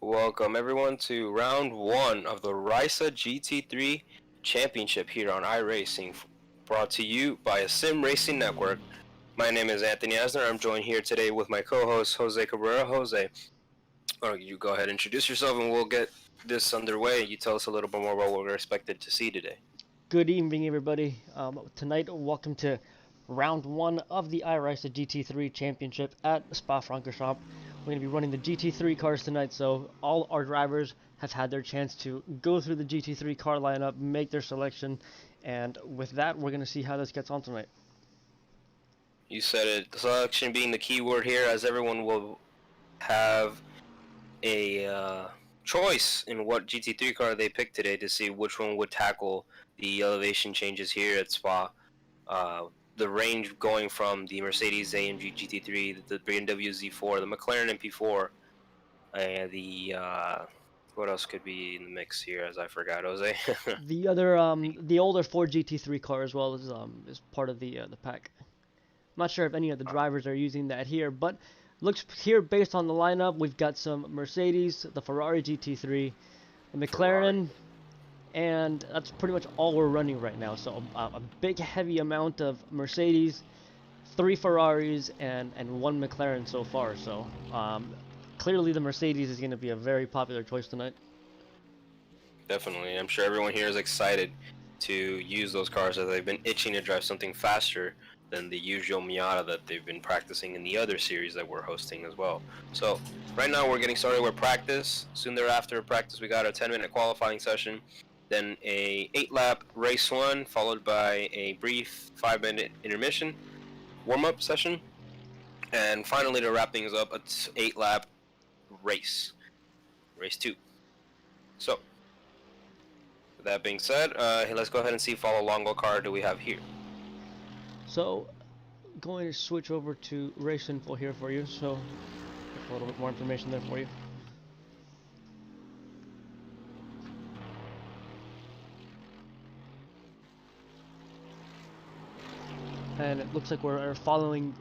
Welcome everyone to round one of the ASiMRacing GT3 Championship here on iRacing, brought to you by ASiMRacing Network. My name is Anthony Aznar. I'm joined here today with my co-host Jose Cabrera. Jose, you go ahead and introduce yourself and we'll get this underway. You tell us a little bit more about what we're expected to see today. Good evening, everybody. Tonight, welcome to round one of the iRysa GT3 Championship at SPA Francorchamps. We're going to be running the GT3 cars tonight, so all our drivers have had their chance to go through the GT3 car lineup, make their selection, and with that, we're going to see how this gets on tonight. You said it, the selection being the key word here, as everyone will have a choice in what GT3 car they pick today to see which one would tackle the elevation changes here at Spa. The range going from the Mercedes-AMG GT3, the BMW Z4, the McLaren MP4, and the what else could be in the mix here? As I forgot, Jose. The other, the older Ford GT3 car as well is part of the pack. I'm not sure if any of the drivers are using that here, but looks here based on the lineup, we've got some Mercedes, the Ferrari GT3, the McLaren. And that's pretty much all we're running right now. So a big heavy amount of Mercedes, 3 Ferraris, and 1 McLaren so far. So clearly the Mercedes is going to be a very popular choice tonight. Definitely. I'm sure everyone here is excited to use those cars as they've been itching to drive something faster than the usual Miata that they've been practicing in the other series that we're hosting as well. So right now we're getting started with practice. Soon thereafter practice, we got a 10-minute qualifying session. Then a 8-lap race 1, followed by a brief 5-minute intermission warm-up session, and finally to wrap things up, a 8-lap race 2. So, with that being said, let's go ahead and see follow along what car do we have here. So, going to switch over to race info here for you. So, a little bit more information there for you. And it looks like we're following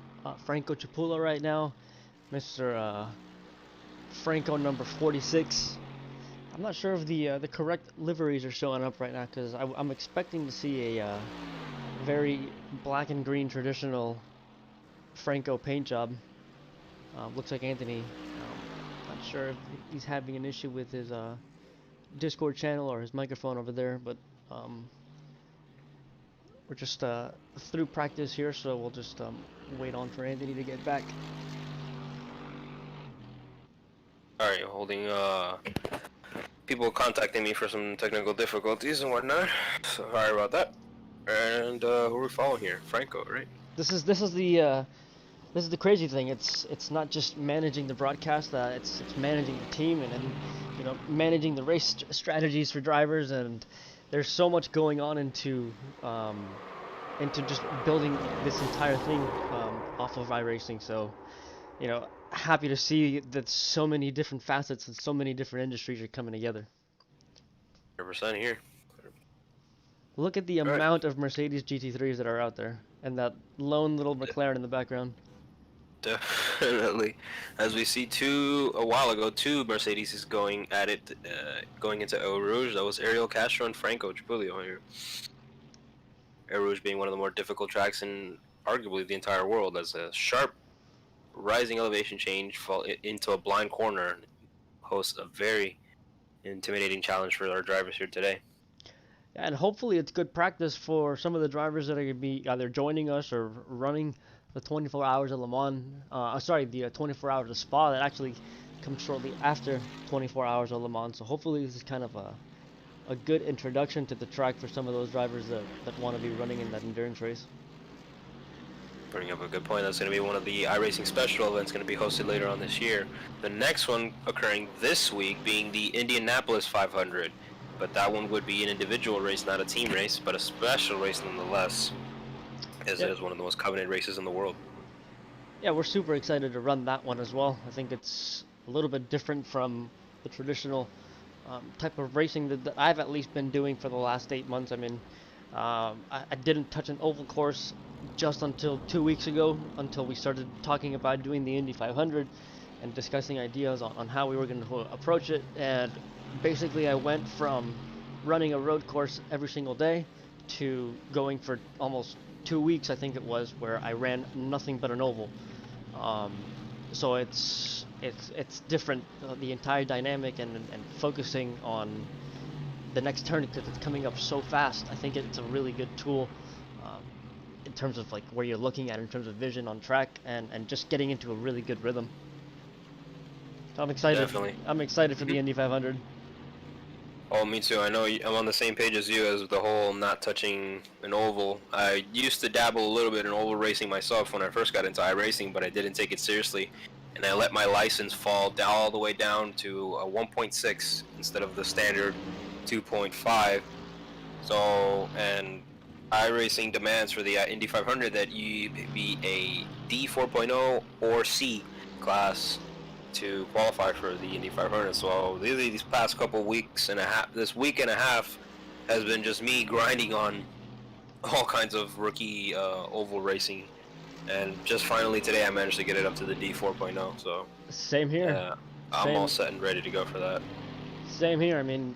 Franco Chapula right now, Mr. Franco number 46. I'm not sure if the correct liveries are showing up right now, because I'm expecting to see a very black and green traditional Franco paint job. Looks like Anthony, not sure if he's having an issue with his Discord channel or his microphone over there, but we're just through practice here, so we'll just wait on for Anthony to get back. Alright, holding people contacting me for some technical difficulties and whatnot. So sorry about that. And who are we following here? Franco, right? This is the crazy thing. It's not just managing the broadcast. It's managing the team and you know, managing the race strategies for drivers, and there's so much going on into just building this entire thing off of iRacing. So, you know, happy to see that so many different facets and so many different industries are coming together. 100% here. Look at the amount of Mercedes GT3s that are out there, and that lone little McLaren in the background. Definitely. As we see a while ago, 2 Mercedes is going at it, going into Eau Rouge. That was Ariel Castro and Franco Chapulio here. Eau Rouge being one of the more difficult tracks in arguably the entire world, as a sharp rising elevation change fall into a blind corner hosts a very intimidating challenge for our drivers here today. And hopefully it's good practice for some of the drivers that are going to be either joining us or running the 24 hours of Le Mans, the 24 hours of Spa that actually comes shortly after 24 hours of Le Mans. So hopefully this is kind of a good introduction to the track for some of those drivers that want to be running in that endurance race. Bringing up a good point. That's going to be one of the iRacing special events going to be hosted later on this year. The next one occurring this week being the Indianapolis 500. But that one would be an individual race, not a team race, but a special race nonetheless, as it is one of the most coveted races in the world. Yeah, we're super excited to run that one as well. I think it's a little bit different from the traditional type of racing that I've at least been doing for the last 8 months. I mean, I didn't touch an oval course just until 2 weeks ago, until we started talking about doing the Indy 500. and discussing ideas on how we were going to approach it. And basically, I went from running a road course every single day to going for almost 2 weeks, I think it was, where I ran nothing but an oval. So it's different, the entire dynamic, and focusing on the next turn because it's coming up so fast. I think it's a really good tool in terms of like where you're looking at in terms of vision on track, and just getting into a really good rhythm. So I'm excited. Definitely. I'm excited for the Indy 500. Oh, me too. I know I'm on the same page as you as the whole not touching an oval. I used to dabble a little bit in oval racing myself when I first got into iRacing, but I didn't take it seriously. And I let my license fall down, all the way down to a 1.6 instead of the standard 2.5. So, and iRacing demands for the Indy 500 that you be a D 4.0 or C class to qualify for the Indy 500. So these past couple weeks and a half, this week and a half, has been just me grinding on all kinds of rookie oval racing, and just finally today I managed to get it up to the D 4.0. So same here. Yeah, I'm all set and ready to go for that. Same here. I mean,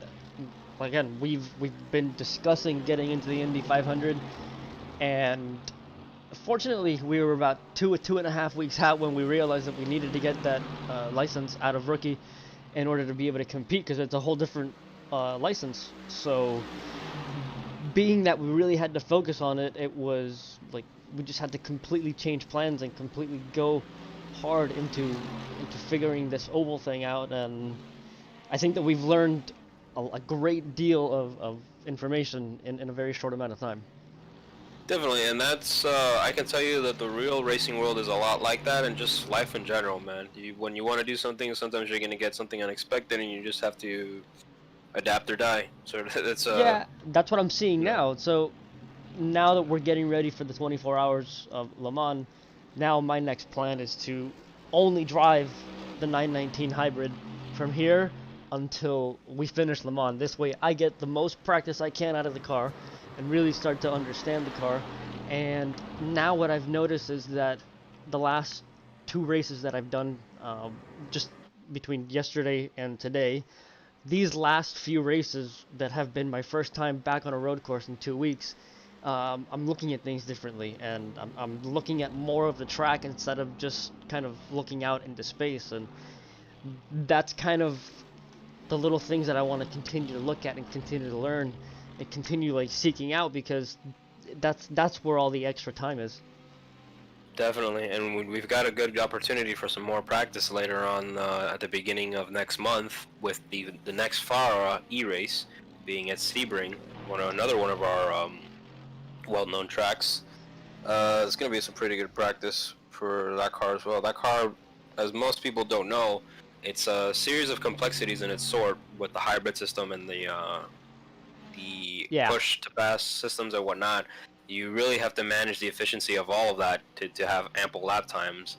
again, we've been discussing getting into the Indy 500, and fortunately, we were about 2.5 weeks out when we realized that we needed to get that license out of rookie in order to be able to compete, because it's a whole different license. So, being that we really had to focus on it, it was like we just had to completely change plans and completely go hard into figuring this oval thing out. And I think that we've learned a great deal of information in a very short amount of time. Definitely, and that's, I can tell you that the real racing world is a lot like that, and just life in general, man. When you want to do something, sometimes you're going to get something unexpected, and you just have to adapt or die. So that's, Yeah, that's what I'm seeing yeah. now. So now that we're getting ready for the 24 hours of Le Mans, now my next plan is to only drive the 919 hybrid from here until we finish Le Mans. This way I get the most practice I can out of the car and really start to understand the car. And now what I've noticed is that the last 2 races that I've done, just between yesterday and today, these last few races that have been my first time back on a road course in 2 weeks, I'm looking at things differently, and I'm looking at more of the track instead of just kind of looking out into space. And that's kind of the little things that I want to continue to look at and continue to learn and continue like seeking out, because that's where all the extra time is. Definitely, and we've got a good opportunity for some more practice later on at the beginning of next month with the next FARA e-race being at Sebring, another one of our well-known tracks. It's going to be some pretty good practice for that car as well. That car, as most people don't know, it's a series of complexities in its sort with the hybrid system and the Yeah. push-to-pass systems and whatnot. You really have to manage the efficiency of all of that to have ample lap times.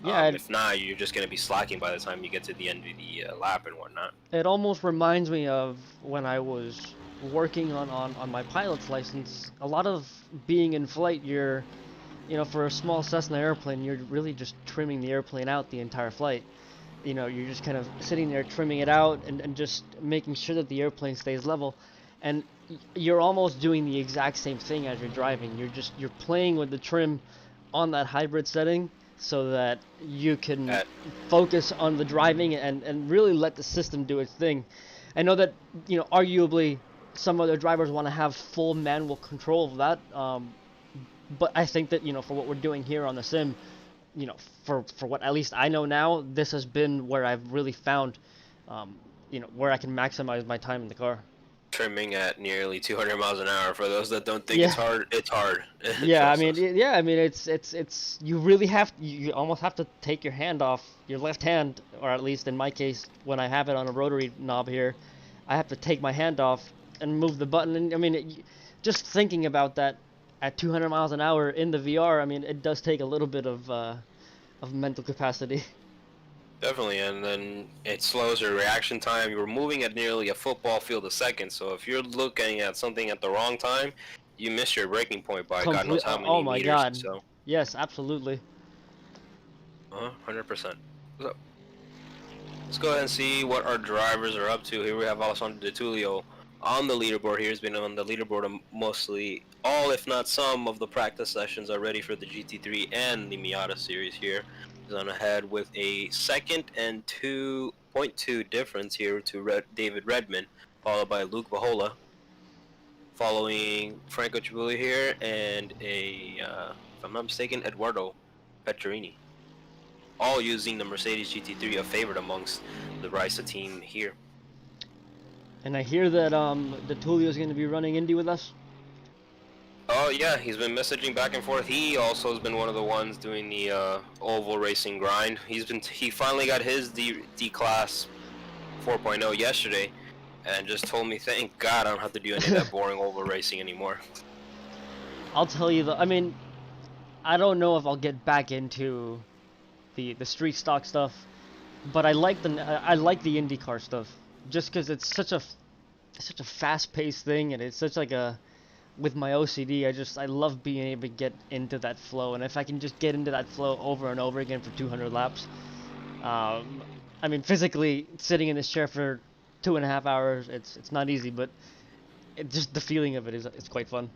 Yeah, If not, you're just going to be slacking by the time you get to the end of the lap and whatnot. it almost reminds me of when I was working on my pilot's license. A lot of being in flight, you're, for a small Cessna airplane, you're really just trimming the airplane out the entire flight. You're just kind of sitting there trimming it out and just making sure that the airplane stays level. And you're almost doing the exact same thing as you're driving. You're playing with the trim on that hybrid setting so that you can focus on the driving and really let the system do its thing. I know that, arguably some other drivers want to have full manual control of that, but I think that, for what we're doing here on the sim, for what at least I know now, this has been where I've really found, where I can maximize my time in the car. Trimming at nearly 200 miles an hour. For those that don't think it's hard, it's hard. Yeah, I mean, it's you really you almost have to take your hand off your left hand, or at least in my case, when I have it on a rotary knob here, I have to take my hand off and move the button. And I mean, just thinking about that at 200 miles an hour in the VR, I mean, it does take a little bit of mental capacity. Definitely, and then it slows your reaction time. You're moving at nearly a football field a second, so if you're looking at something at the wrong time, you miss your breaking point by God knows how many Oh my meters. God. So, Yes, absolutely. 100%. So, let's go ahead and see what our drivers are up to. Here we have Alessandro De Tullio on the leaderboard here. He's been on the leaderboard mostly all, if not some, of the practice sessions already for the GT3 and the Miata series here. He's on ahead with a second and 2.2 difference here to David Redman, followed by Luke Bahola, following Franco Tribulli here, and if I'm not mistaken, Eduardo Petrini. All using the Mercedes GT3, a favorite amongst the iRysa team here. And I hear that the Tulio's going to be running Indy with us. Oh yeah, he's been messaging back and forth. He also has been one of the ones doing the oval racing grind. He finally got his D class 4.0 yesterday, and just told me, thank God I don't have to do any of that boring oval racing anymore. I'll tell you I mean, I don't know if I'll get back into the street stock stuff, but I like the IndyCar stuff just because it's such a fast-paced thing, and it's such like a, with my OCD, I love being able to get into that flow, and if I can just get into that flow over and over again for 200 laps, I mean, physically sitting in this chair for 2.5 hours, it's not easy, but just the feeling of it it's quite fun.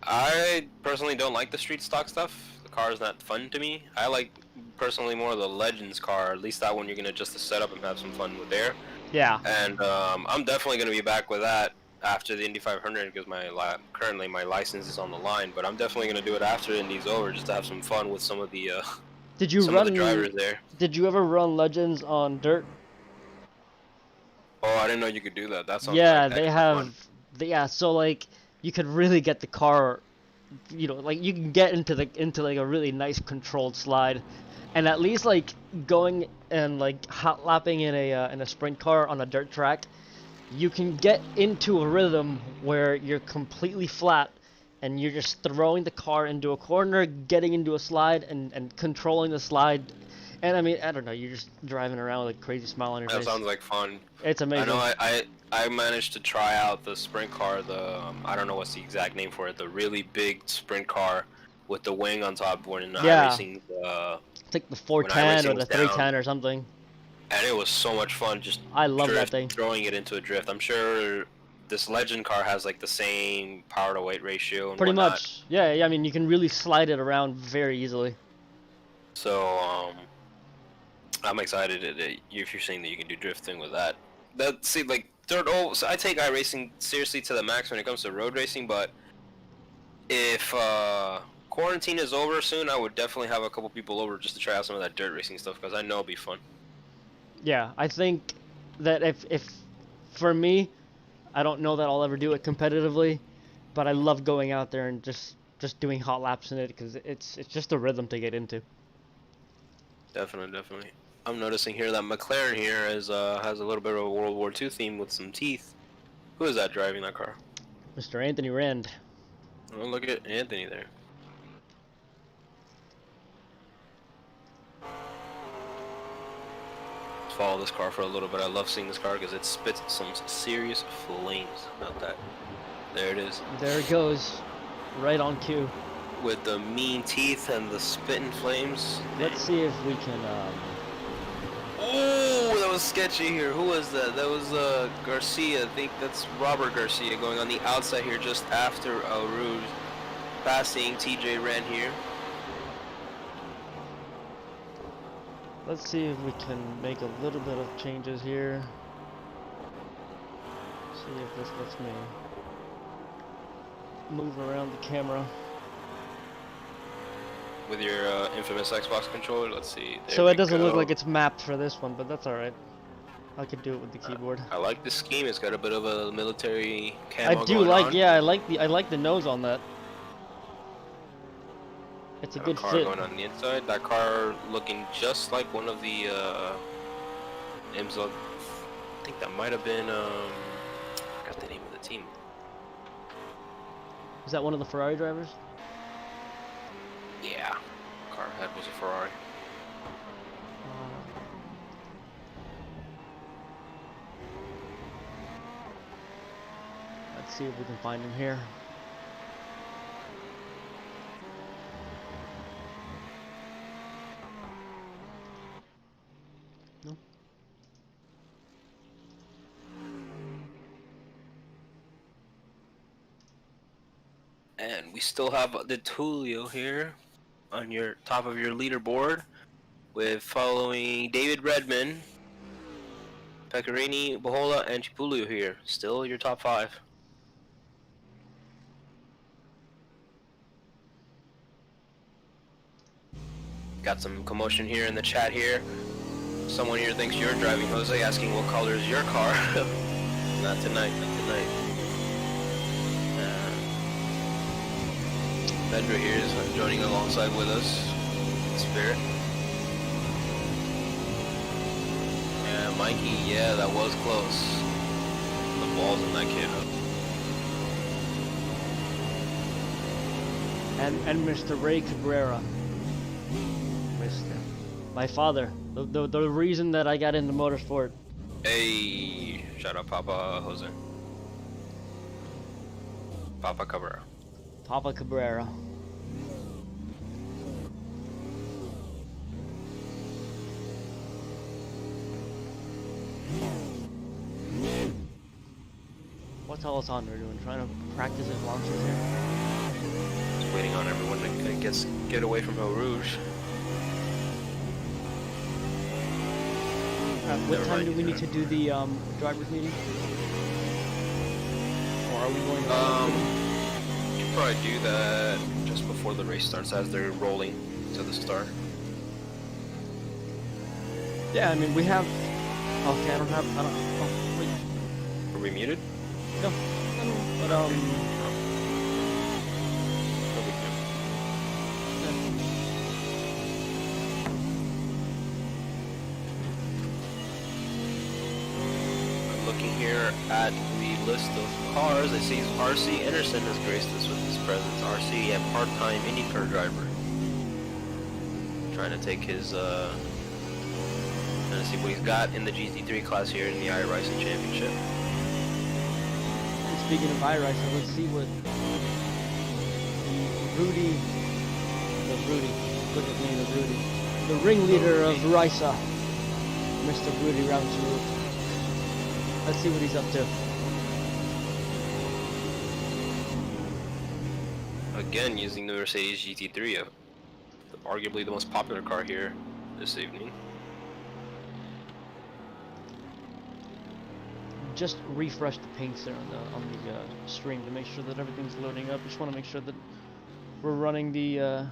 I personally don't like the street stock stuff. The car is not fun to me. I like personally more the Legends car. At least that one you're gonna adjust the setup and have some fun with there. Yeah. And I'm definitely gonna be back with that after the Indy 500 because currently my license is on the line. But I'm definitely gonna do it after Indy's over just to have some fun with some of the Did you some run of the drivers there. Did you ever run Legends on dirt? Oh, I didn't know you could do that. That sounds Yeah, like they extra have. fun. Yeah, so like you could really get the car, you know, like you can get into like a really nice controlled slide, and at least like going and like hot lapping in a sprint car on a dirt track, you can get into a rhythm where you're completely flat and you're just throwing the car into a corner, getting into a slide, and controlling the slide. And I mean, I don't know, you're just driving around with a crazy smile on your That face. sounds like fun. It's amazing. I know I managed to try out the sprint car, I don't know what's the exact name for it, the really big sprint car with the wing on top when Yeah. iRacing It's like the when 410 or iRacing the was down, 310 or something. and it was so much fun just I love that thing. throwing it into a drift. I'm sure this Legend car has like the same power to weight ratio and Pretty whatnot. much. Yeah, yeah, I mean, you can really slide it around very easily. So I'm excited if you're saying that you can do drifting with that. See, like so I take iRacing seriously to the max when it comes to road racing, but if quarantine is over soon, I would definitely have a couple people over just to try out some of that dirt racing stuff because I know it'll be fun. Yeah, I think that if for me, I don't know that I'll ever do it competitively, but I love going out there and just doing hot laps in it because it's just a rhythm to get into. Definitely. I'm noticing here that McLaren here has a little bit of a World War II theme with some teeth. Who is that driving that car? Mr. Anthony Rand. Oh, look at Anthony there. Let's follow this car for a little bit. I love seeing this car because it spits some serious flames. Not that. There it is. There it goes. Right on cue. With the mean teeth and the spitting flames. Let's see if we can Oh, that was sketchy here. Who was that? That was Garcia. I think that's Robert Garcia going on the outside here just after Rouge. Passing TJ Ren here. let's see if we can make a little bit of changes here. See if this lets me move around the camera. With your infamous Xbox controller, let's see. So it doesn't look like it's mapped for this one, but that's alright. I could do it with the keyboard. I like the scheme. It's got a bit of a military camo I do going like, on. yeah, I like the nose on that. It's a good car fit. going on the inside. That car looking just like one of the IMSA. I think that might have been I forgot the name of the team. Is that one of the Ferrari drivers? Yeah, car head was a Ferrari. Let's see if we can find him here. No? we still have the Tulio here on your top of your leaderboard, with following David Redman, Pecorini, Bohola, and Chipulio here. Still your top 5. Got some commotion here in the chat here. Someone here thinks you're driving, Jose, asking what color is your car. Not tonight, not tonight. Bendra here is joining alongside with us in spirit. Yeah, Mikey, yeah, that was close. The ball's in that kid. And Mr. Ray Cabrera. My father, the reason that I got into motorsport. Hey, shout out Papa Jose. Papa Cabrera. Papa Cabrera. What's Aznar doing? Trying to practice his launches here? Just waiting on everyone to get away from Eau Rouge. What time do we need to do the drivers meeting? Or are we going You should probably do that just before the race starts, as they're rolling to the start. Yeah, I mean we have. Okay, I don't. Oh, wait. Are we muted? No, but No big deal. I'm looking here at the list of cars. I see RC Anderson has graced us with his presence. RC, a part-time IndyCar driver. Trying to take his, trying to see what he's got in the GT3 class here in the iRysa Championship. And speaking of iRysa, let's see what Rudy, look at me, the ringleader of Rysa, Mr. Rudy Ramsey. Let's see what he's up to. Again, using the Mercedes GT3, arguably the most popular car here this evening. Just refresh the paints there on the stream to make sure that everything's loading up. Just want to make sure that we're running the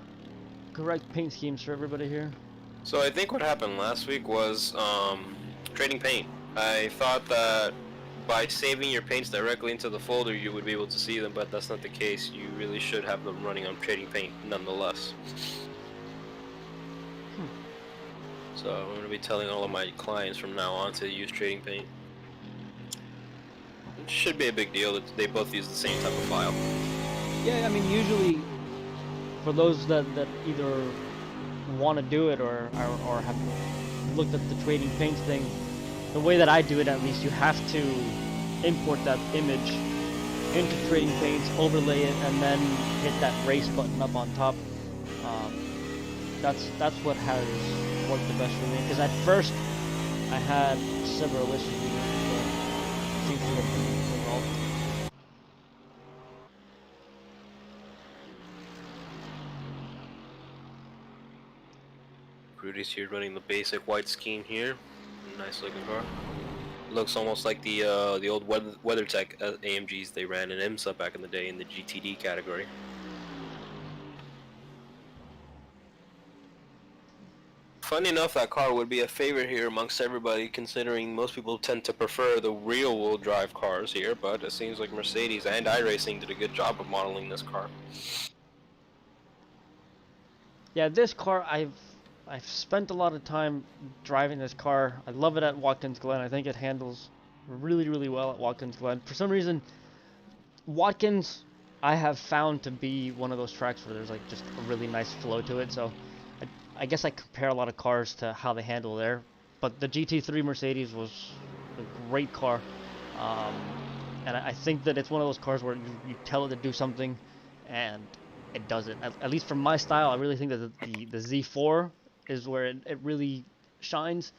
correct paint schemes for everybody here. So I think what happened last week was trading paint. I thought that by saving your paints directly into the folder you would be able to see them, but that's not the case. You really should have them running on trading paint nonetheless. So I'm going to be telling all of my clients from now on to use trading paint. It should be a big deal that they both use the same type of file. Yeah, I mean usually for those that either want to do it or have looked at the trading paints thing, the way that I do it at least, you have to import that image into trading paints, overlay it, and then hit that race button up on top. That's what has worked the best for me, because at first I had several issues with it, but it seems to have been resolved. Rudy's here running the basic white scheme here. Nice looking car. Looks almost like the old WeatherTech AMGs they ran in IMSA back in the day in the GTD category. Funny enough, that car would be a favorite here amongst everybody, considering most people tend to prefer the rear-wheel drive cars here, but it seems like Mercedes and iRacing did a good job of modeling this car. Yeah, this car, I've spent a lot of time driving this car. I love it at Watkins Glen. I think it handles really, really well at Watkins Glen. For some reason, Watkins I have found to be one of those tracks where there's like just a really nice flow to it. So I guess I compare a lot of cars to how they handle there. But the GT3 Mercedes was a great car. And I think that it's one of those cars where you tell it to do something and it does it. At least from my style, I really think that the Z4 is where it really shines,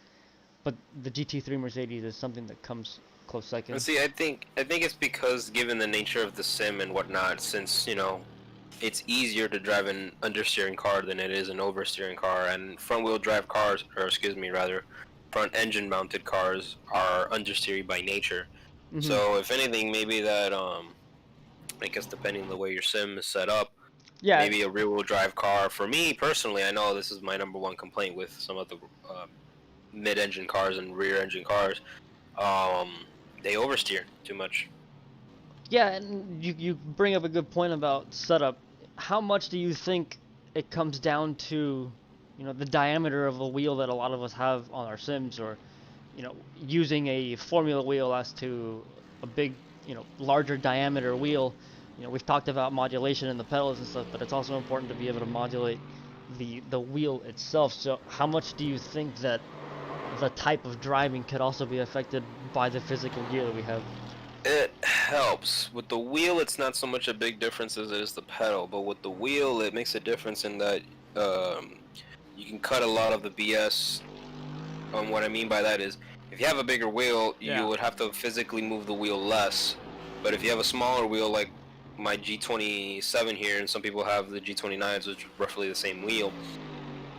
but the GT3 Mercedes is something that comes close second. And see, I think it's because, given the nature of the sim and whatnot, since, you know, it's easier to drive an understeering car than it is an oversteering car, and front wheel drive cars, or excuse me, rather, front engine mounted cars are understeery by nature. Hmm. So if anything, maybe that I guess depending on the way your sim is set up, Yeah, maybe a rear wheel drive car. For me personally, I know this is my number one complaint with some of the mid engine cars and rear engine cars. Um, they oversteer too much. yeah, and you bring up a good point about setup. How much do you think it comes down to, the diameter of a wheel that a lot of us have on our sims, or using a formula wheel as to a big, larger diameter wheel. We've talked about modulation in the pedals and stuff, but it's also important to be able to modulate the wheel itself. So how much do you think that the type of driving could also be affected by the physical gear that we have? It helps. With the wheel, it's not so much a big difference as it is the pedal, but with the wheel, it makes a difference in that um, you can cut a lot of the BS. What I mean by that is, if you have a bigger wheel, you Yeah. would have to physically move the wheel less. But if you have a smaller wheel, like my G27 here, and some people have the G29s, which is roughly the same wheel,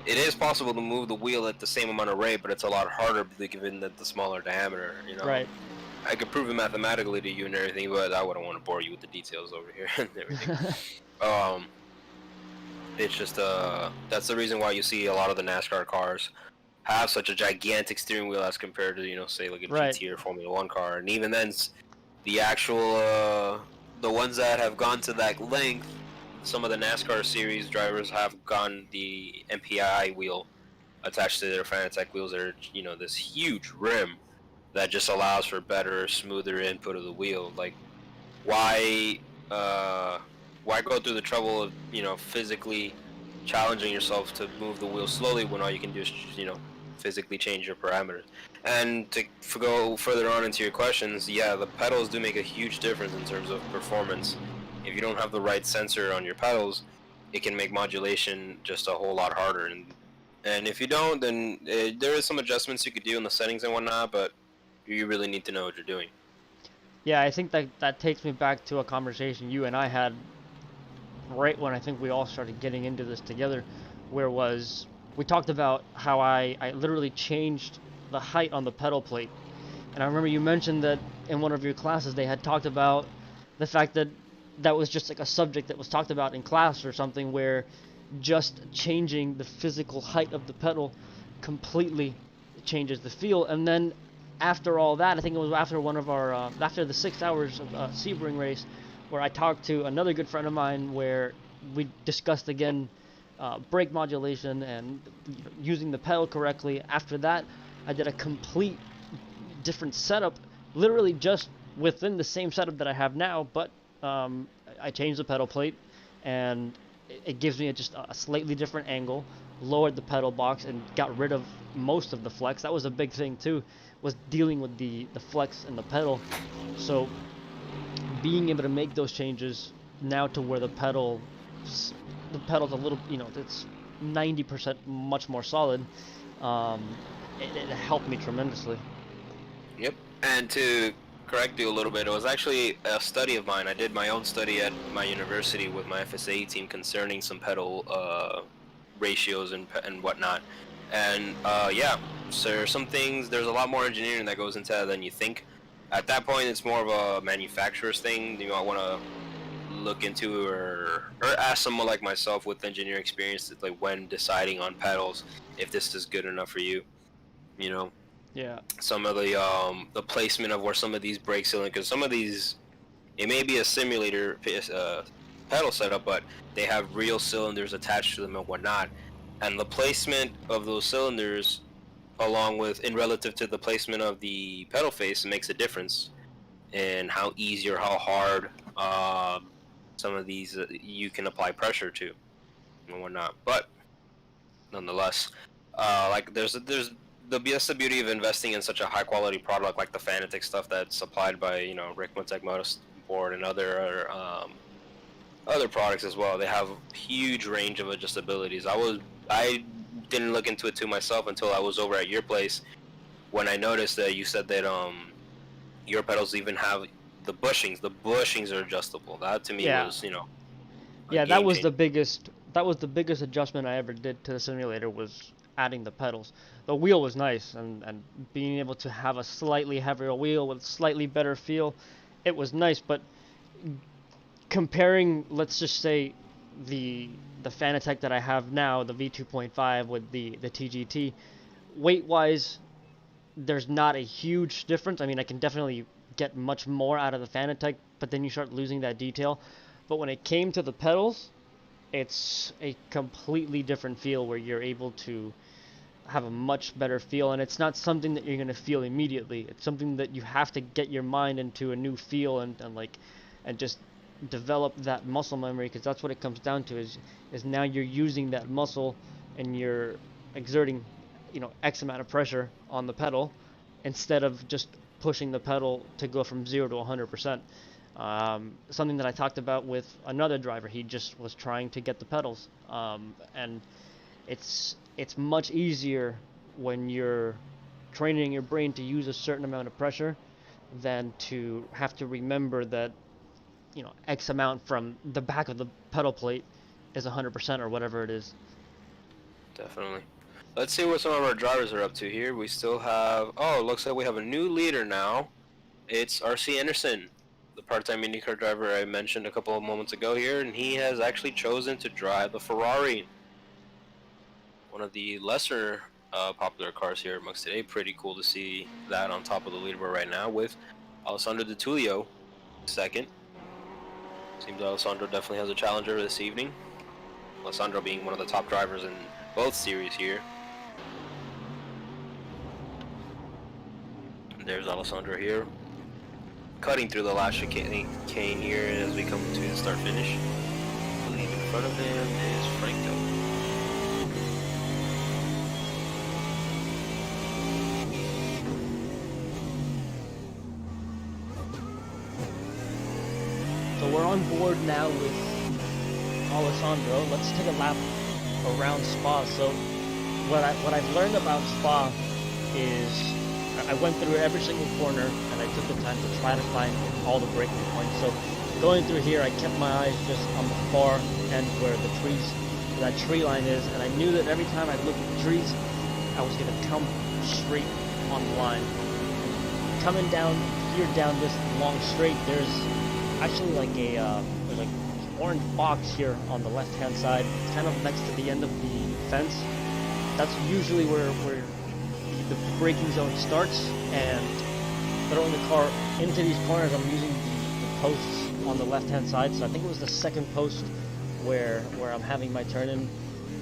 it is possible to move the wheel at the same amount of rate, but it's a lot harder given that the smaller diameter. Right. I could prove it mathematically to you and everything, but I wouldn't want to bore you with the details over here and everything. Um, it's just that's the reason why you see a lot of the NASCAR cars have such a gigantic steering wheel as compared to say like a Right. GT or Formula One car, and even then, the actual the ones that have gone to that length, some of the NASCAR series drivers have gone the MPI wheel attached to their Fanatec wheels that are this huge rim that just allows for better, smoother input of the wheel. Like, why, uh, why go through the trouble of physically challenging yourself to move the wheel slowly when all you can do is physically change your parameters? And to go further on into your questions, yeah, the pedals do make a huge difference in terms of performance. If you don't have the right sensor on your pedals, it can make modulation just a whole lot harder. And if you don't, then there is some adjustments you could do in the settings and whatnot, but you really need to know what you're doing. Yeah, I think that takes me back to a conversation you and I had right when I think we all started getting into this together, where was we talked about how I literally changed the height on the pedal plate. And I remember you mentioned that in one of your classes they had talked about the fact that that was just like a subject that was talked about in class or something, where just changing the physical height of the pedal completely changes the feel. And then after all that, I think it was after one of our after the 6 hours of Sebring race, where I talked to another good friend of mine, where we discussed again brake modulation and using the pedal correctly. After that, I did a complete different setup, literally just within the same setup that I have now, but I changed the pedal plate, and it gives me just a slightly different angle, lowered the pedal box, and got rid of most of the flex. That was a big thing too, was dealing with the flex and the pedal. So being able to make those changes now to where the pedal's a little, it's 90% much more solid. Um, it helped me tremendously. Yep. And to correct you a little bit, it was actually a study of mine. I did my own study at my university with my FSA team concerning some pedal ratios and whatnot. And yeah, so there's some things. There's a lot more engineering that goes into that than you think. At that point, it's more of a manufacturer's thing. I want to look into or ask someone like myself with engineering experience, like when deciding on pedals, if this is good enough for you. You know, Yeah. some of the placement of where some of these brake cylinders, because some of these, it may be a simulator pedal setup, but they have real cylinders attached to them and whatnot, and the placement of those cylinders along with in relative to the placement of the pedal face makes a difference in how easy or how hard some of these you can apply pressure to and whatnot. But nonetheless, like that's the beauty of investing in such a high quality product like the Fanatec stuff that's supplied by Rick Motek Motorsport and other products as well. They have a huge range of adjustabilities. I didn't look into it too myself until I was over at your place when I noticed that you said that your pedals even have the bushings. The bushings are adjustable. That to me Yeah. was a Yeah, that game was the changer. biggest adjustment I ever did to the simulator was adding the pedals. The wheel was nice, and being able to have a slightly heavier wheel with slightly better feel, it was nice. But comparing, let's just say, the Fanatec that I have now, the V2.5 with the TGT, weight wise, there's not a huge difference. I mean, I can definitely get much more out of the Fanatec, but then you start losing that detail. But when it came to the pedals, it's a completely different feel where you're able to have a much better feel, and it's not something that you're going to feel immediately. It's something that you have to get your mind into a new feel, and just develop that muscle memory, because that's what it comes down to, is now you're using that muscle and you're exerting, X amount of pressure on the pedal instead of just pushing the pedal to go from 0 to 100%. Something that I talked about with another driver. He just was trying to get the pedals, and it's much easier when you're training your brain to use a certain amount of pressure than to have to remember that X amount from the back of the pedal plate is 100% or whatever it is. Definitely. Let's see what some of our drivers are up to here. We still have, oh, it looks like we have a new leader now. It's RC Anderson, the part-time IndyCar driver I mentioned a couple of moments ago here, and he has actually chosen to drive the Ferrari, one of the lesser popular cars here amongst today. Pretty cool to see that on top of the leaderboard right now with Alessandro Di Tullio second. Seems Alessandro definitely has a challenger this evening. Alessandro being one of the top drivers in both series here. And there's Alessandro here, cutting through the last chicane here as we come to the start finish. I believe in front of him is Franco. So we're on board now with Alessandro. Let's take a lap around Spa. So what I've learned about Spa is I went through every single corner and I took the time to try to find all the braking points. So going through here, I kept my eyes just on the far end where that tree line is, and I knew that every time I looked at the trees, I was gonna come straight on the line. Coming down here down this long straight, there's actually like there's like an orange box here on the left hand side, kind of next to the end of the fence. That's usually where the braking zone starts, and throwing the car into these corners, I'm using the posts on the left hand side. So I think it was the second post where I'm having my turn in,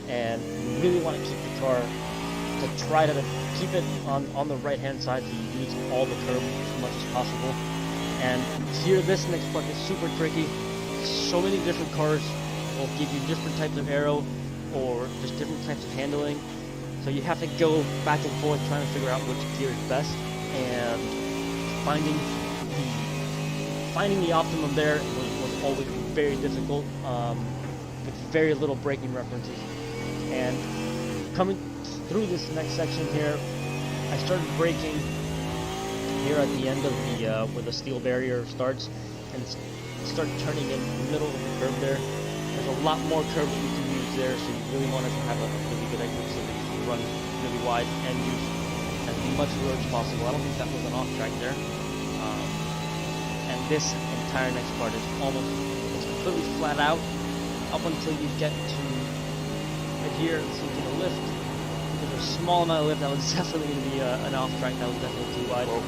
and you really want to keep the car to try to keep it on the right hand side, so you use all the curb as much as possible. And here, this next part is super tricky. So many different cars will give you different types of aero or just different types of handling. So you have to go back and forth trying to figure out which gear is best, and finding the optimum there was always very difficult, with very little braking references. And coming through this next section here, I started braking here at the end of where the steel barrier starts, and start turning in the middle of the curb there. There's a lot more curb that you can use there, so you really want to have a really good exit so that you can run really wide and use as much road as possible. I don't think that was an off track there. And this entire next part is it's completely flat out up until you get to right here, so you get a lift. There's a small amount of lift that was definitely going to be an off track. That was definitely too wide. Well,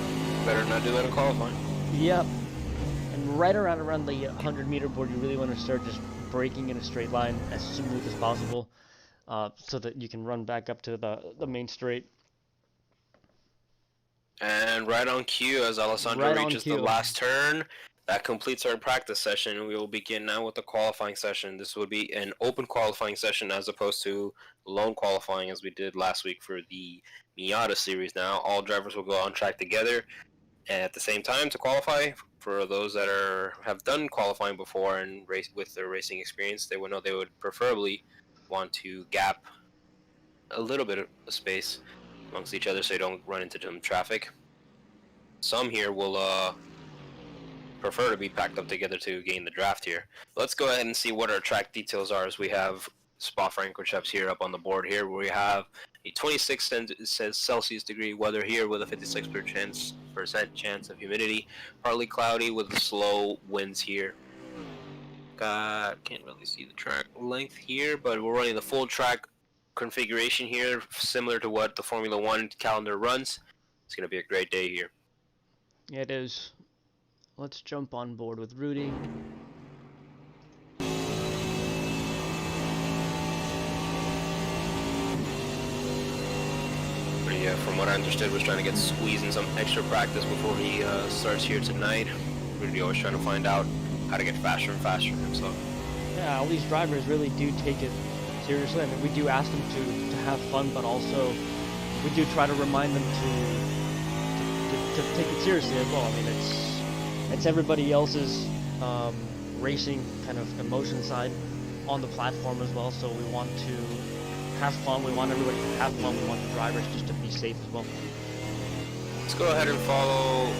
better not do that in qualifying. Yep. And right around the 100-meter board, you really want to start just braking in a straight line as smooth as possible, so that you can run back up to the main straight. And right on cue, as Alessandro reaches the last turn, that completes our practice session. We will begin now with the qualifying session. This would be an open qualifying session as opposed to lone qualifying as we did last week for the Miata series. Now all drivers will go on track together at the same time to qualify. For those that have done qualifying before and race with their racing experience, they would know they would preferably want to gap a little bit of space amongst each other so you don't run into some traffic. Some here will prefer to be packed up together to gain the draft here. Let's go ahead and see what our track details are, as we have SPA Francorchamps here up on the board here, where we have a 26 says Celsius degree weather here with a 56% chance of humidity, partly cloudy with slow winds here. Can't really see the track length here, but we're running the full track configuration here, similar to what the Formula One calendar runs. It's going to be a great day here. It is. Let's jump on board with Rudy. But yeah, from what I understood, was trying to get squeezing some extra practice before he starts here tonight. Rudy always trying to find out how to get faster and faster himself. Yeah, all these drivers really do take it seriously. I mean, we do ask them to have fun, but also we do try to remind them to take it seriously as well. I mean, it's everybody else's racing kind of emotion side on the platform as well. So we want to have fun. We want everybody to have fun. We want the drivers just to be safe as well. Let's go ahead and follow.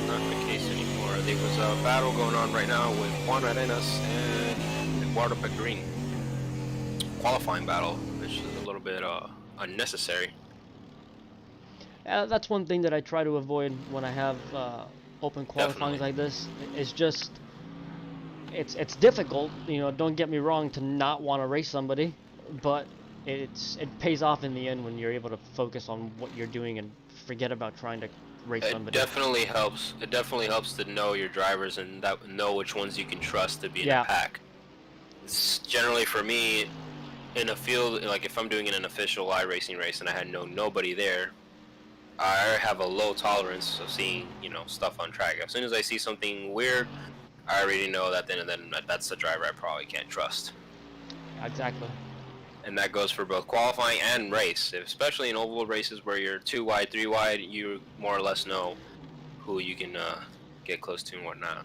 Not the case anymore. There was a battle going on right now with Juan Arenas and Eduardo Pecorini. Qualifying battle, which is a little bit unnecessary. That's one thing that I try to avoid when I have open qualifying like this. It's just it's difficult, you know. Don't get me wrong, to not want to race somebody, but it pays off in the end when you're able to focus on what you're doing and forget about trying to race somebody. It definitely helps. It definitely helps to know your drivers and know which ones you can trust to be in a pack. It's generally, for me, in a field, like if I'm doing an official iRacing race and I had nobody there, I have a low tolerance of seeing, you know, stuff on track. As soon as I see something weird, I already know that then that's the driver I probably can't trust. Exactly. And that goes for both qualifying and race, especially in oval races where you're 2 wide, 3 wide. You more or less know who you can get close to and whatnot.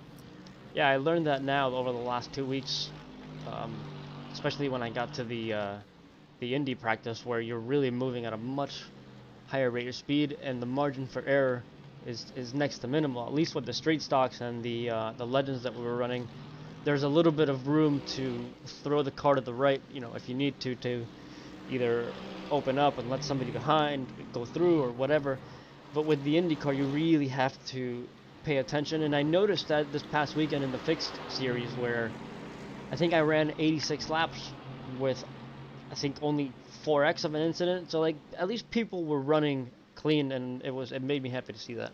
Yeah, I learned that now over the last 2 weeks, especially when I got to the Indy practice, where you're really moving at a much higher rate of speed, and the margin for error is next to minimal. At least with the straight stocks and the legends that we were running, there's a little bit of room to throw the car to the right, you know, if you need to either open up and let somebody behind go through or whatever. But with the IndyCar, you really have to pay attention. And I noticed that this past weekend in the fixed series, where I think I ran 86 laps with, I think, only 4x of an incident. So like, at least people were running clean, and it made me happy to see that.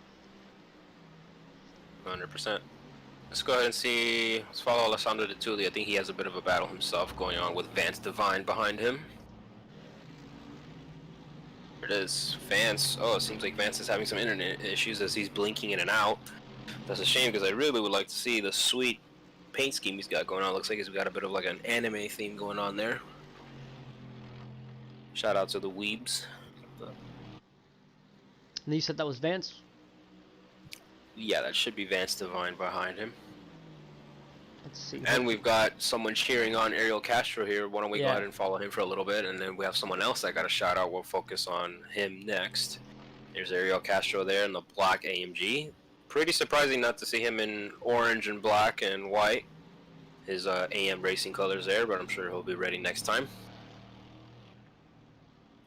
100%. Let's go ahead and see. Let's follow Alessandro De Tulli. I think he has a bit of a battle himself going on with Vance Devine behind him. There it is. Vance. Oh, it seems like Vance is having some internet issues as he's blinking in and out. That's a shame, because I really would like to see the sweet paint scheme he's got going on. Looks like he's got a bit of like an anime theme going on there. Shout out to the weebs. And you said that was Vance? Yeah, that should be Vance Devine behind him. Let's see. And we've got someone cheering on Ariel Castro here. Why don't we go ahead and follow him for a little bit, and then we have someone else that got a shout out. We'll focus on him next. There's Ariel Castro there in the black AMG. Pretty surprising not to see him in orange and black and white. His ASiMRacing colors there, but I'm sure he'll be ready next time.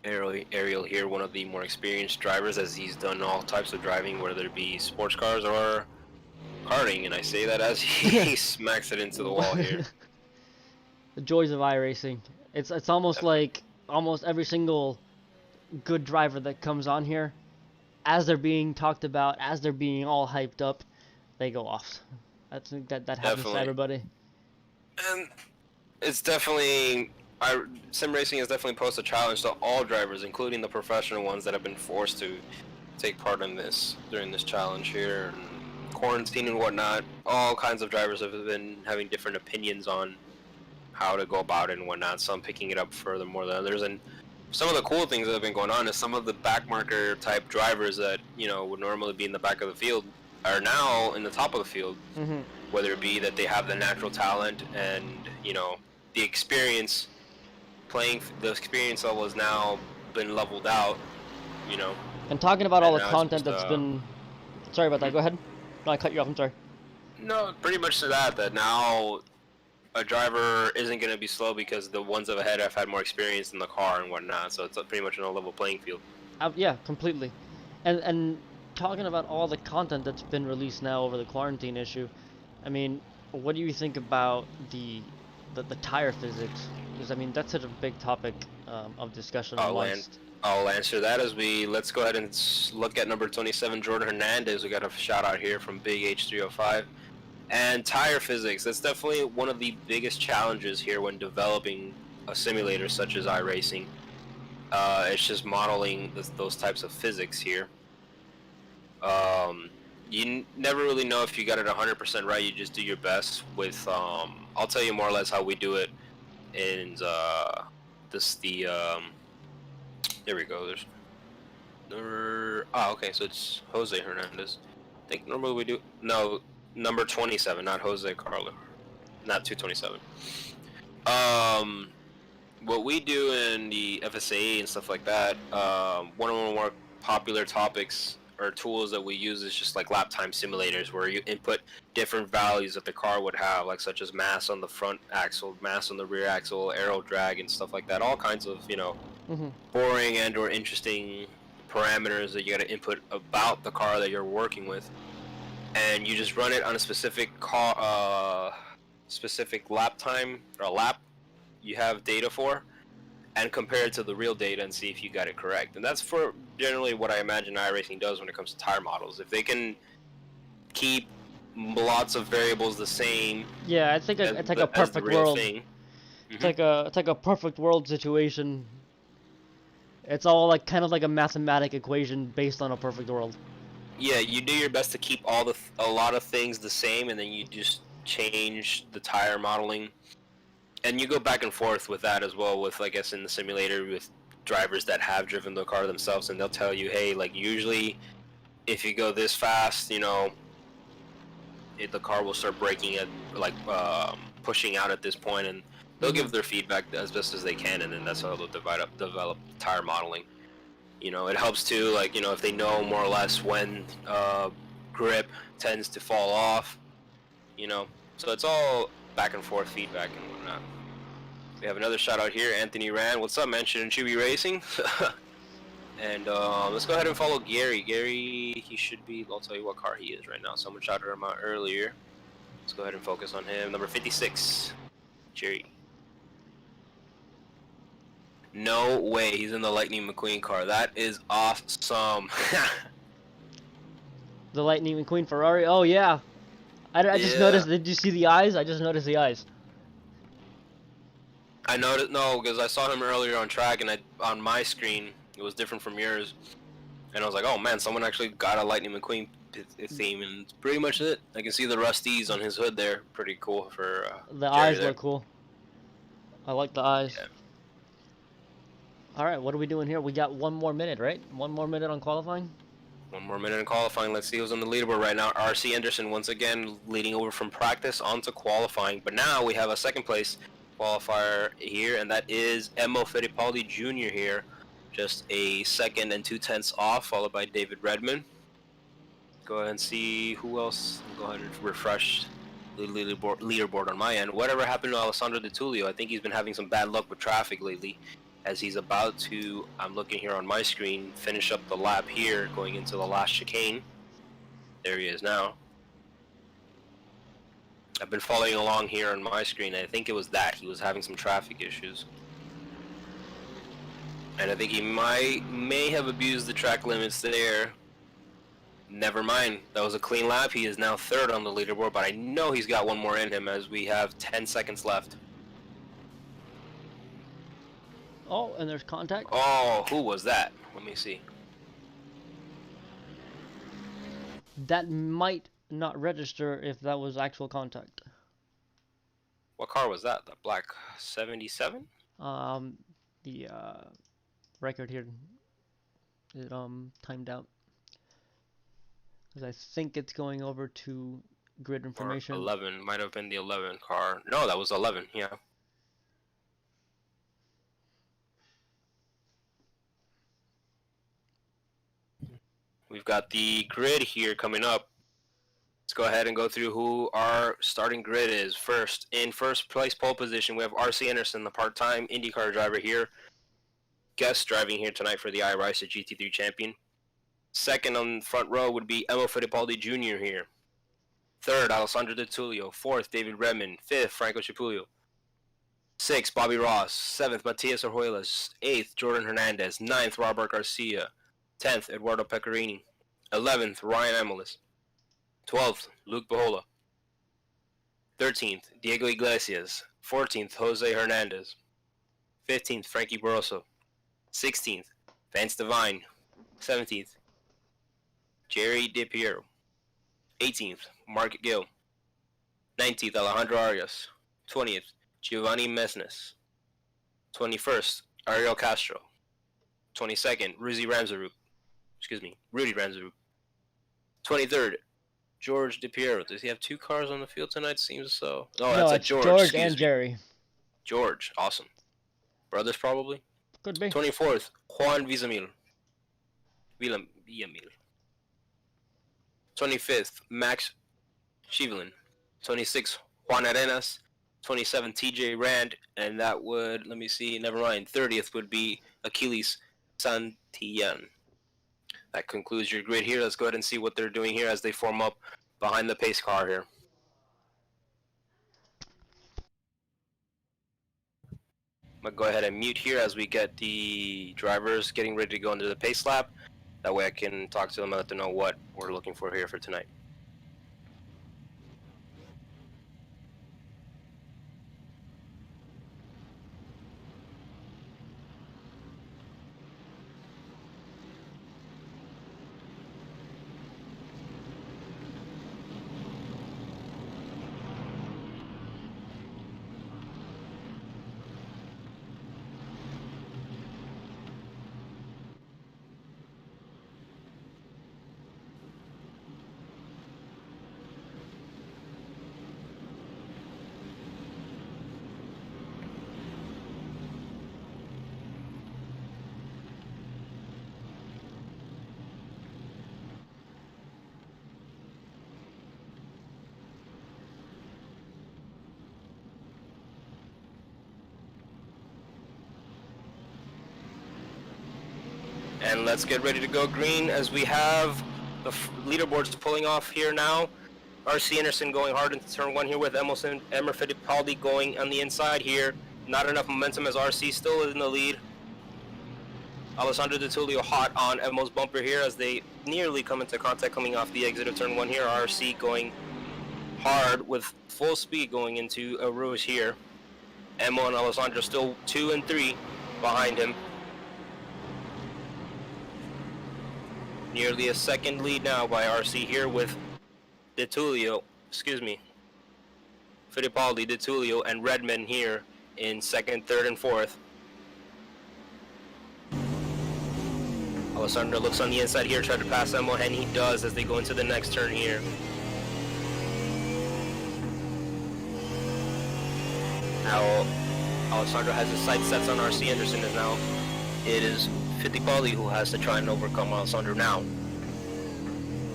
Ariel here, one of the more experienced drivers, as he's done all types of driving, whether it be sports cars or karting, and I say that as he smacks it into the wall here. The joys of iRacing. It's almost like almost every single good driver that comes on here, as they're being talked about, as they're being all hyped up, they go off. I think that happens to everybody. And it's definitely... Sim racing has definitely posed a challenge to all drivers, including the professional ones that have been forced to take part in this during this challenge here, and quarantine and whatnot. All kinds of drivers have been having different opinions on how to go about it and whatnot. Some picking it up furthermore than others, and some of the cool things that have been going on is some of the backmarker type drivers that, you know, would normally be in the back of the field are now in the top of the field. Mm-hmm. Whether it be that they have the natural talent and, you know, the experience. The experience level has now been leveled out, you know. And talking about all the content that's been... Sorry about that, go ahead. No, I cut you off, I'm sorry. No, pretty much to that. That now a driver isn't going to be slow because the ones up ahead have had more experience in the car and whatnot. So it's pretty much on a level playing field. Yeah, completely. And talking about all the content that's been released now over the quarantine issue, I mean, what do you think about the tire physics? Because I mean, that's such a big topic of discussion I'll land. amongst. I'll answer that as let's go ahead and look at number 27, Jordan Hernandez. We got a shout out here from Big H305. And tire physics, that's definitely one of the biggest challenges here when developing a simulator such as iRacing. It's just modeling those types of physics here. You never really know if you got it 100% right. You just do your best with, I'll tell you more or less how we do it in there we go. Okay, so it's Jose Hernandez. I think normally we do, no, number 27, not Jose Carlo, not 227. What we do in the FSA and stuff like that, one of the more popular topics or tools that we use is just like lap time simulators, where you input different values that the car would have, like such as mass on the front axle, mass on the rear axle, aero drag, and stuff like that. All kinds of boring and or interesting parameters that you got to input about the car that you're working with, and you just run it on a specific specific lap time or lap you have data for, and compare it to the real data and see if you got it correct. And that's for generally what I imagine iRacing does when it comes to tire models. If they can keep lots of variables the same, Yeah, it's like a perfect world. It's like a perfect world situation. It's all like kind of like a mathematic equation based on a perfect world. Yeah, you do your best to keep a lot of things the same, and then you just change the tire modeling, and you go back and forth with that as well. With, I guess, in the simulator with drivers that have driven the car themselves, and they'll tell you, hey, like usually if you go this fast, the car will start braking at like pushing out at this point, and they'll give their feedback as best as they can, and then that's how they'll develop tire modeling. It helps too, like, if they know more or less when grip tends to fall off, so it's all back and forth feedback and whatnot. We have another shout out here, Anthony Rand. What's up, man? Shouldn't you be racing? And let's go ahead and follow Gary. Gary, he should be, I'll tell you what car he is right now. Someone shouted him out earlier. Let's go ahead and focus on him. Number 56, Jerry. No way, he's in the Lightning McQueen car. That is awesome. The Lightning McQueen Ferrari. Oh yeah, I just noticed. Did you see the eyes? I just noticed the eyes. I noticed, no, because I saw him earlier on track, and on my screen it was different from yours, and I was like, oh man, someone actually got a Lightning McQueen theme, and it's pretty much it. I can see the rusties on his hood there. Pretty cool for the eyes look cool. I like the eyes. Yeah. All right, what are we doing here? We got 1 more minute, right? 1 more minute on qualifying. 1 more minute in qualifying. Let's see who's on the leaderboard right now. RC Anderson once again leading over from practice onto qualifying, but now we have a second place qualifier here, and that is Emo Fittipaldi Jr. here, just a 2nd and 2/10 off, followed by David Redman. Go ahead and see who else. Go ahead and refresh the leaderboard on my end. Whatever happened to Alessandro De Tullio? I think he's been having some bad luck with traffic lately, as he's about to, I'm looking here on my screen, finish up the lap here, going into the last chicane. There he is now. I've been following along here on my screen. I think it was that he was having some traffic issues, and I think he may have abused the track limits there. Never mind, that was a clean lap. He is now 3rd on the leaderboard, but I know he's got 1 more in him, as we have 10 seconds left. Oh, and there's contact. Oh, who was that? Let me see. That might not register if that was actual contact. What car was that? The black 77? The record here, it timed out, because I think it's going over to grid information. Or 11, might have been the 11 car. No, that was 11, yeah. We've got the grid here coming up. Let's go ahead and go through who our starting grid is. First, in first place pole position, we have R.C. Anderson, the part-time IndyCar driver here. Guest driving here tonight for the iRysa GT3 champion. Second on the front row would be Emil Fittipaldi Jr. here. Third, Alessandro De Tullio. Fourth, David Redmond. Fifth, Franco Chipulio. Sixth, Bobby Ross. Seventh, Matias Orjuelas. Eighth, Jordan Hernandez. Ninth, Robert Garcia. 10th, Eduardo Pecorini. 11th, Ryan Amolis. 12th, Luke Bahola. 13th, Diego Iglesias. 14th, Jose Hernandez. 15th, Frankie Barroso. 16th, Vance Devine. 17th, Jerry DiPiero. 18th, Mark Gill. 19th, Alejandro Arias. 20th, Giovanni Mesnes. 21st, Ariel Castro. 22nd, Rudy Ramsaruk. Rudy Ramsaruk. 23rd, George DiPiero. Does he have two cars on the field tonight? Seems so. Oh, No, that's a it's George. George and Jerry. George, awesome. Brothers probably. Could be. 24th, Juan Villamil. 25th, Max Shivlin. 26th, Juan Arenas. 27th, TJ Rand. And that would, let me see, never mind. 30th would be Achilles Santillan. That concludes your grid here. Let's go ahead and see what they're doing here as they form up behind the pace car here. I'm going to go ahead and mute here as we get the drivers getting ready to go into the pace lap. That way I can talk to them and let them know what we're looking for here for tonight. And let's get ready to go green as we have the leaderboards pulling off here now. R.C. Anderson going hard into turn one here with Emil Fittipaldi going on the inside here. Not enough momentum as R.C. still is in the lead. Alessandro De Tullio hot on Emil's bumper here as they nearly come into contact coming off the exit of turn one here. R.C. going hard with full speed going into a rouge here. Emil and Alessandro still 2 and 3 behind him. Nearly a second lead now by RC here with Fittipaldi, De Tullio, and Redmond here in second, third, and fourth. Alessandro looks on the inside here, trying to pass Emil, and he does as they go into the next turn here. Now, Alessandro has his sights set on RC Anderson, and now it is Fittipaldi who has to try and overcome Alessandro now.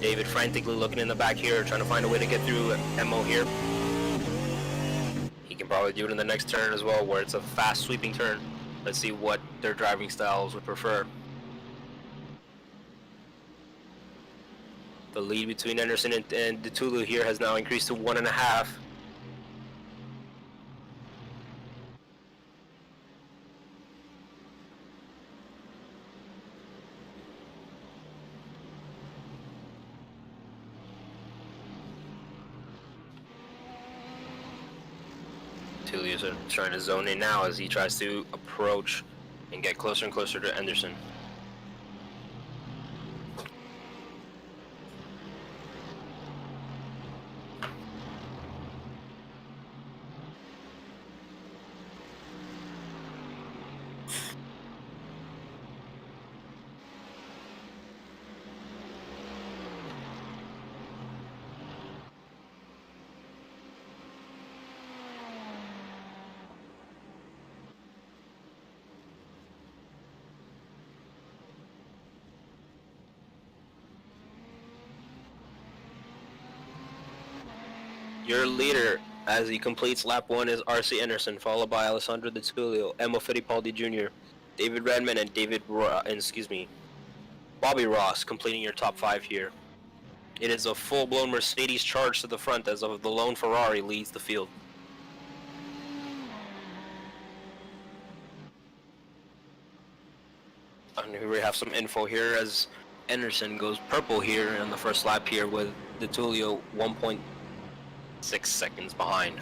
David frantically looking in the back here, trying to find a way to get through Emil here. He can probably do it in the next turn as well, where it's a fast sweeping turn. Let's see what their driving styles would prefer. The lead between Anderson and De Tullio here has now increased to 1.5. Tullio's trying to zone in now as he tries to approach and get closer and closer to Anderson. Your leader as he completes lap 1 is R.C. Anderson, followed by Alessandro De Tullio, Emma Fittipaldi Jr., David Redman, and Bobby Ross completing your top 5 here. It is a full-blown Mercedes charge to the front as of the lone Ferrari leads the field. And here we have some info here as Anderson goes purple here in the first lap here with De Tullio 1.6 seconds behind.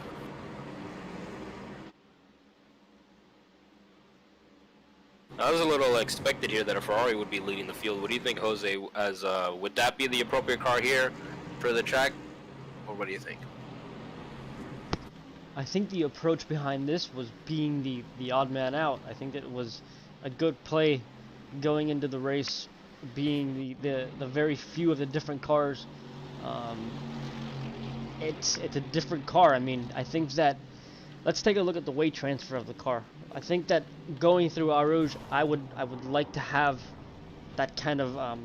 I was a little expected here that a Ferrari would be leading the field. What do you think, Jose? As would that be the appropriate car here for the track, or what do you think? I think the approach behind this was being the odd man out. I think it was a good play going into the race, being the very few of the different cars. It's a different car. I mean, I think that, let's take a look at the weight transfer of the car. I think that going through Eau Rouge, I would like to have that kind of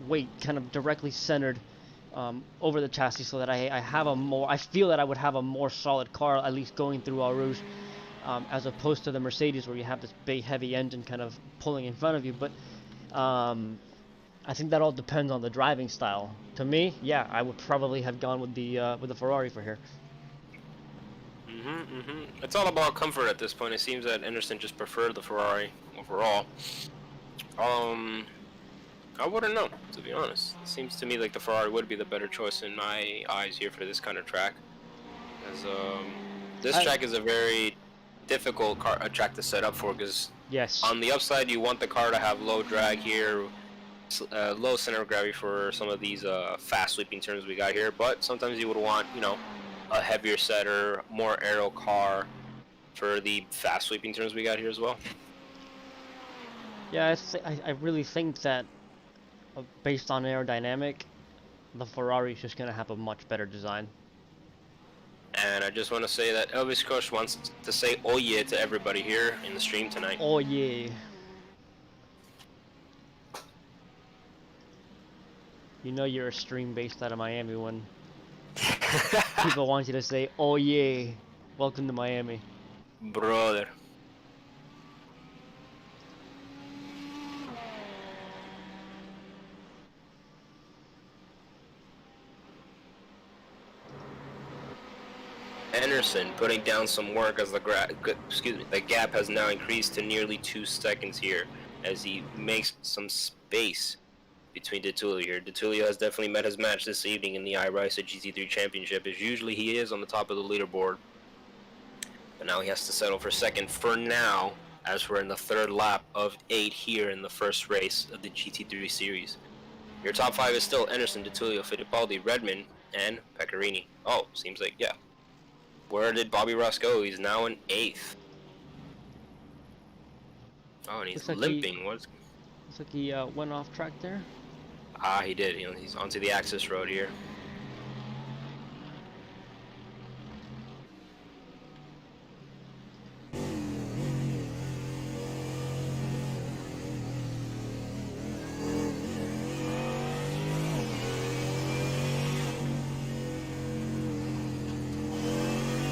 weight kind of directly centered over the chassis, so that I feel that I would have a more solid car, at least going through Eau Rouge, as opposed to the Mercedes where you have this big heavy engine kind of pulling in front of you. But I think that all depends on the driving style. To me, yeah, I would probably have gone with the Ferrari for here. It's all about comfort at this point. It seems that Anderson just preferred the Ferrari overall. I wouldn't know, to be honest. It seems to me like the Ferrari would be the better choice in my eyes here for this kind of track. As this track is a very difficult track to set up for, because yes, on the upside you want the car to have low drag here, low center of gravity for some of these fast sweeping turns we got here, but sometimes you would want, you know, a heavier setter, more aero car for the fast sweeping turns we got here as well. Yeah, I really think that based on aerodynamic, the Ferrari is just going to have a much better design. And I just want to say that Elvis Kosh wants to say oh yeah to everybody here in the stream tonight. Oh yeah. You know you're a stream based out of Miami when people want you to say oh yeah, welcome to Miami. Brother. Anderson putting down some work as the gap has now increased to nearly 2 seconds here as he makes some space between De Tullio here. De Tullio has definitely met his match this evening in the iRysa GT3 Championship, as usually he is on the top of the leaderboard. But now he has to settle for second for now, as we're in the third lap of 8 here in the first race of the GT3 series. Your top 5 is still Anderson, De Tullio, Fittipaldi, Redman, and Pecorini. Oh, seems like, yeah. Where did Bobby Ross go? He's now in 8th. Oh, and he's limping. Looks like he went off track there. Ah, he did. You know, he's onto the access road here.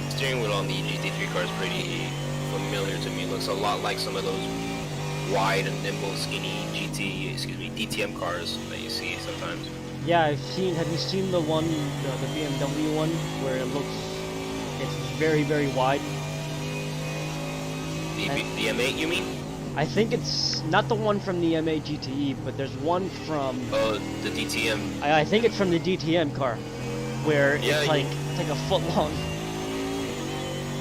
Steering wheel on the GT3 car is pretty familiar to me. It looks a lot like some of those wide and nimble, skinny DTM cars that you see sometimes. Yeah, have you seen the one, the BMW one, where it's very, very wide? The M8, you mean? I think it's not the one from the M8 GTE, but there's one from... Oh, the DTM. I think it's from the DTM car, where it's like a foot long.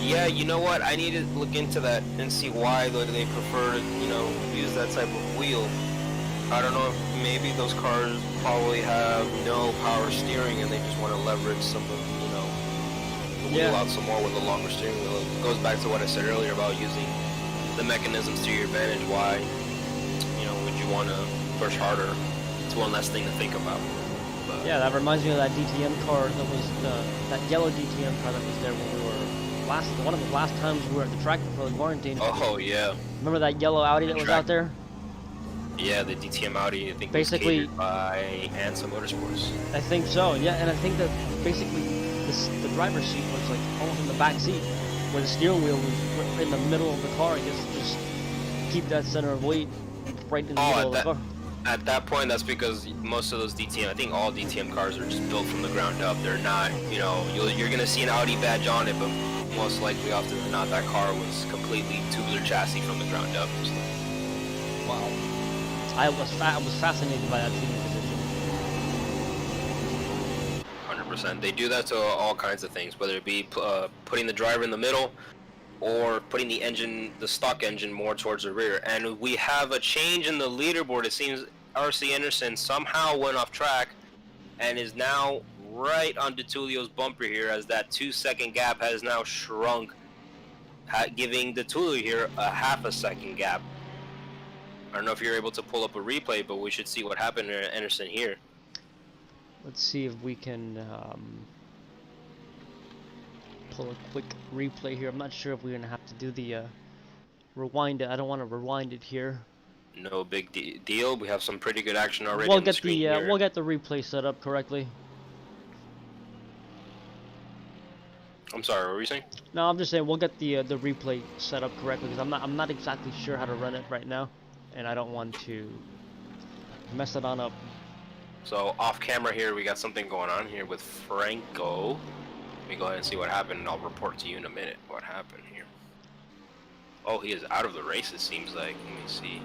Yeah, you know what? I need to look into that and see why they prefer to, you know, use that type of wheel. I don't know if maybe those cars probably have no power steering and they just want to leverage some of, you know, the wheel out some more with a longer steering wheel. It goes back to what I said earlier about using the mechanisms to your advantage. Why, you know, would you want to push harder? It's one less thing to think about. But yeah, that reminds me of that DTM car that was that yellow DTM car that was there when we were one of the last times we were at the track before the quarantine. Oh yeah. Remember that yellow Audi that was out there? Yeah, the DTM Audi, I think, basically was catered by ASiMRacing Motorsports. I think so, yeah, and I think that basically the driver's seat was like almost in the back seat, where the steering wheel was in the middle of the car. I guess just keep that center of weight right in the middle of the car. At that point, that's because most of those DTM, I think all DTM cars are just built from the ground up. They're not, you know, you're going to see an Audi badge on it, but most likely, often than not, that car was completely tubular chassis from the ground up. So. Wow. I was fascinated by that seating position. 100%. They do that to all kinds of things, whether it be putting the driver in the middle or putting the stock engine more towards the rear. And we have a change in the leaderboard. It seems RC Anderson somehow went off track and is now right on DeTulio's bumper here, as that 2-second gap has now shrunk, giving DeTulio here a half a second gap. I don't know if you're able to pull up a replay, but we should see what happened to Anderson here. Let's see if we can pull a quick replay here. I'm not sure if we're gonna have to do the rewind it. I don't want to rewind it here. No big deal. We have some pretty good action already. We'll get we'll get the replay set up correctly. I'm sorry, what were you saying? No, I'm just saying we'll get the replay set up correctly, because I'm not exactly sure how to run it right now, and I don't want to mess it on up. So off camera here, we got something going on here with Franco. Let me go ahead and see what happened, and I'll report to you in a minute what happened here. Oh, he is out of the race, it seems like. Let me see.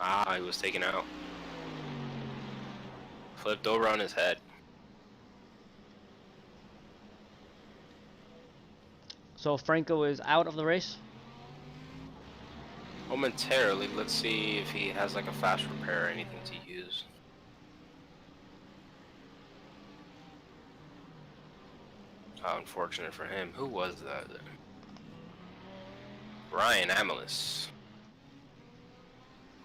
Ah, he was taken out. Flipped over on his head. So Franco is out of the race? Momentarily. Let's see if he has like a fast repair or anything to use. How unfortunate for him. Who was that? Ryan Amelis.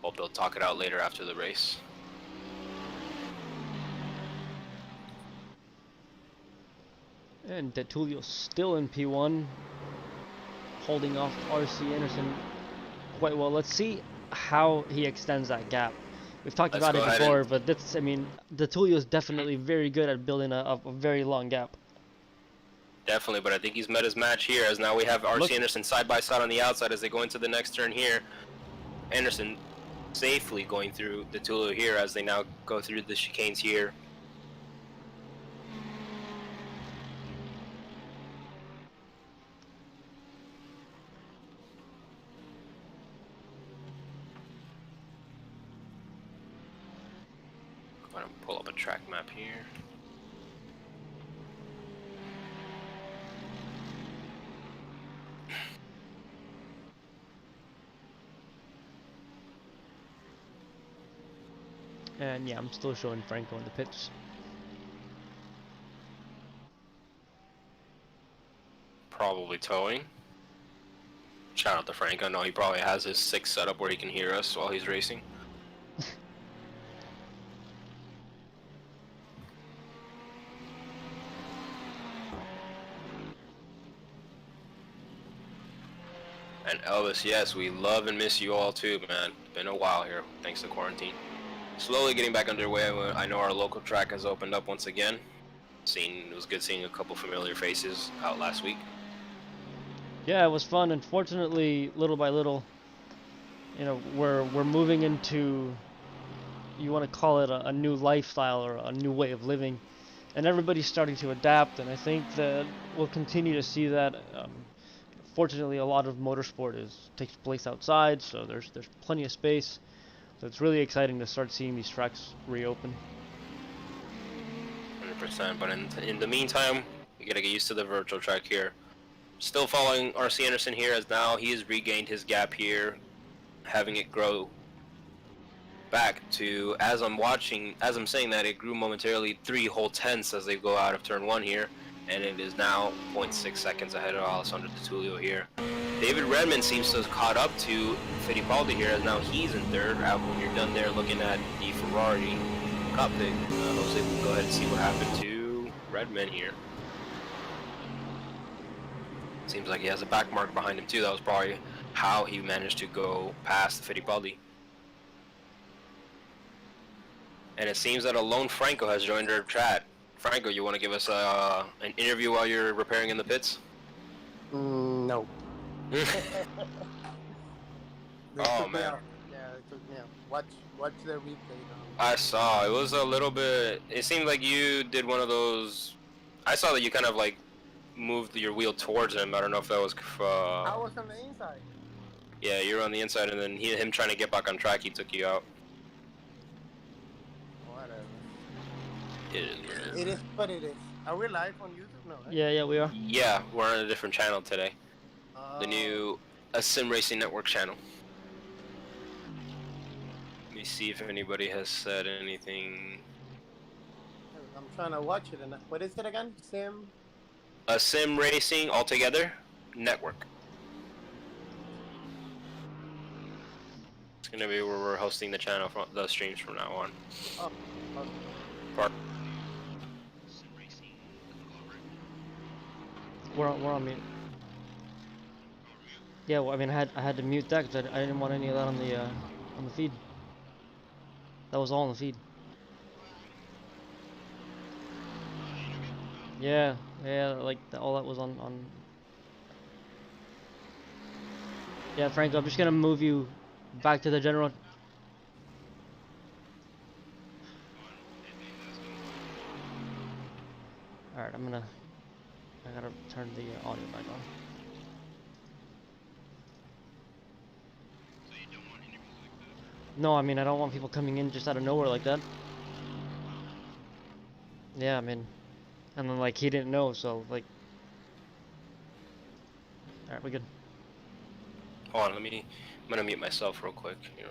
Hope they'll talk it out later after the race. And DeTulio still in P1, holding off RC Anderson quite well. Let's see how he extends that gap. We've talked about it before, but that's, I mean, DeTulio is definitely very good at building a very long gap. Definitely, but I think he's met his match here, as now we have RC Anderson side by side on the outside as they go into the next turn here. Anderson safely going through DeTulio here as they now go through the chicanes here. I'm going to pull up a track map here. And yeah, I'm still showing Franco in the pits. Probably towing. Shout out to Franco. I know he probably has his 6 set up where he can hear us while he's racing. And Elvis, yes, we love and miss you all too, man. Been a while here, thanks to quarantine. Slowly getting back underway. I know our local track has opened up once again. It was good seeing a couple familiar faces out last week. Yeah, it was fun. Unfortunately, little by little, you know, we're moving into, you want to call it a new lifestyle or a new way of living, and everybody's starting to adapt. And I think that we'll continue to see that. Fortunately, a lot of motorsport takes place outside, so there's plenty of space. So it's really exciting to start seeing these tracks reopen. 100%, but in the meantime, we gotta get used to the virtual track here. Still following RC Anderson here, as now he has regained his gap here, having it grow back to, as I'm saying that, it grew momentarily 3 whole tenths as they go out of turn 1 here, and it is now 0.6 seconds ahead of Alessandro DeTulio here. David Redmond seems to have caught up to Fittipaldi here, as now he's in third. When you're done there looking at the Ferrari cockpit, Jose, we can go ahead and see what happened to Redmond here. Seems like he has a back mark behind him too. That was probably how he managed to go past Fittipaldi. And it seems that a lone Franco has joined our chat. Franco, you want to give us an interview while you're repairing in the pits? No. Oh man. Yeah, they took me out. Watch the replay though. I saw. It was a little bit. It seemed like you did one of those. I saw that you kind of like moved your wheel towards him. I don't know if that was. I was on the inside. Yeah, you were on the inside, and then him trying to get back on track, he took you out. Whatever. It is. But it is. Are we live on YouTube? No. Right? Yeah, we are. Yeah, we're on a different channel today. Oh. The new ASiMRacing Network channel. Let me see if anybody has said anything. I'm trying to watch it. And what is it again? ASiMRacing altogether network. It's gonna be where we're hosting the channel from the streams from now on. Oh. Okay. We're on mute. Yeah, well, I mean, I had to mute that because I didn't want any of that on the feed. That was all on the feed. Yeah, like all that was on. Yeah, Franco, I'm just gonna move you back to the general. All right, I gotta turn the audio back on. No, I mean, I don't want people coming in just out of nowhere like that. Yeah, I mean, and then like he didn't know, so like. All right, we good. Hold on, I'm gonna mute myself real quick. You know.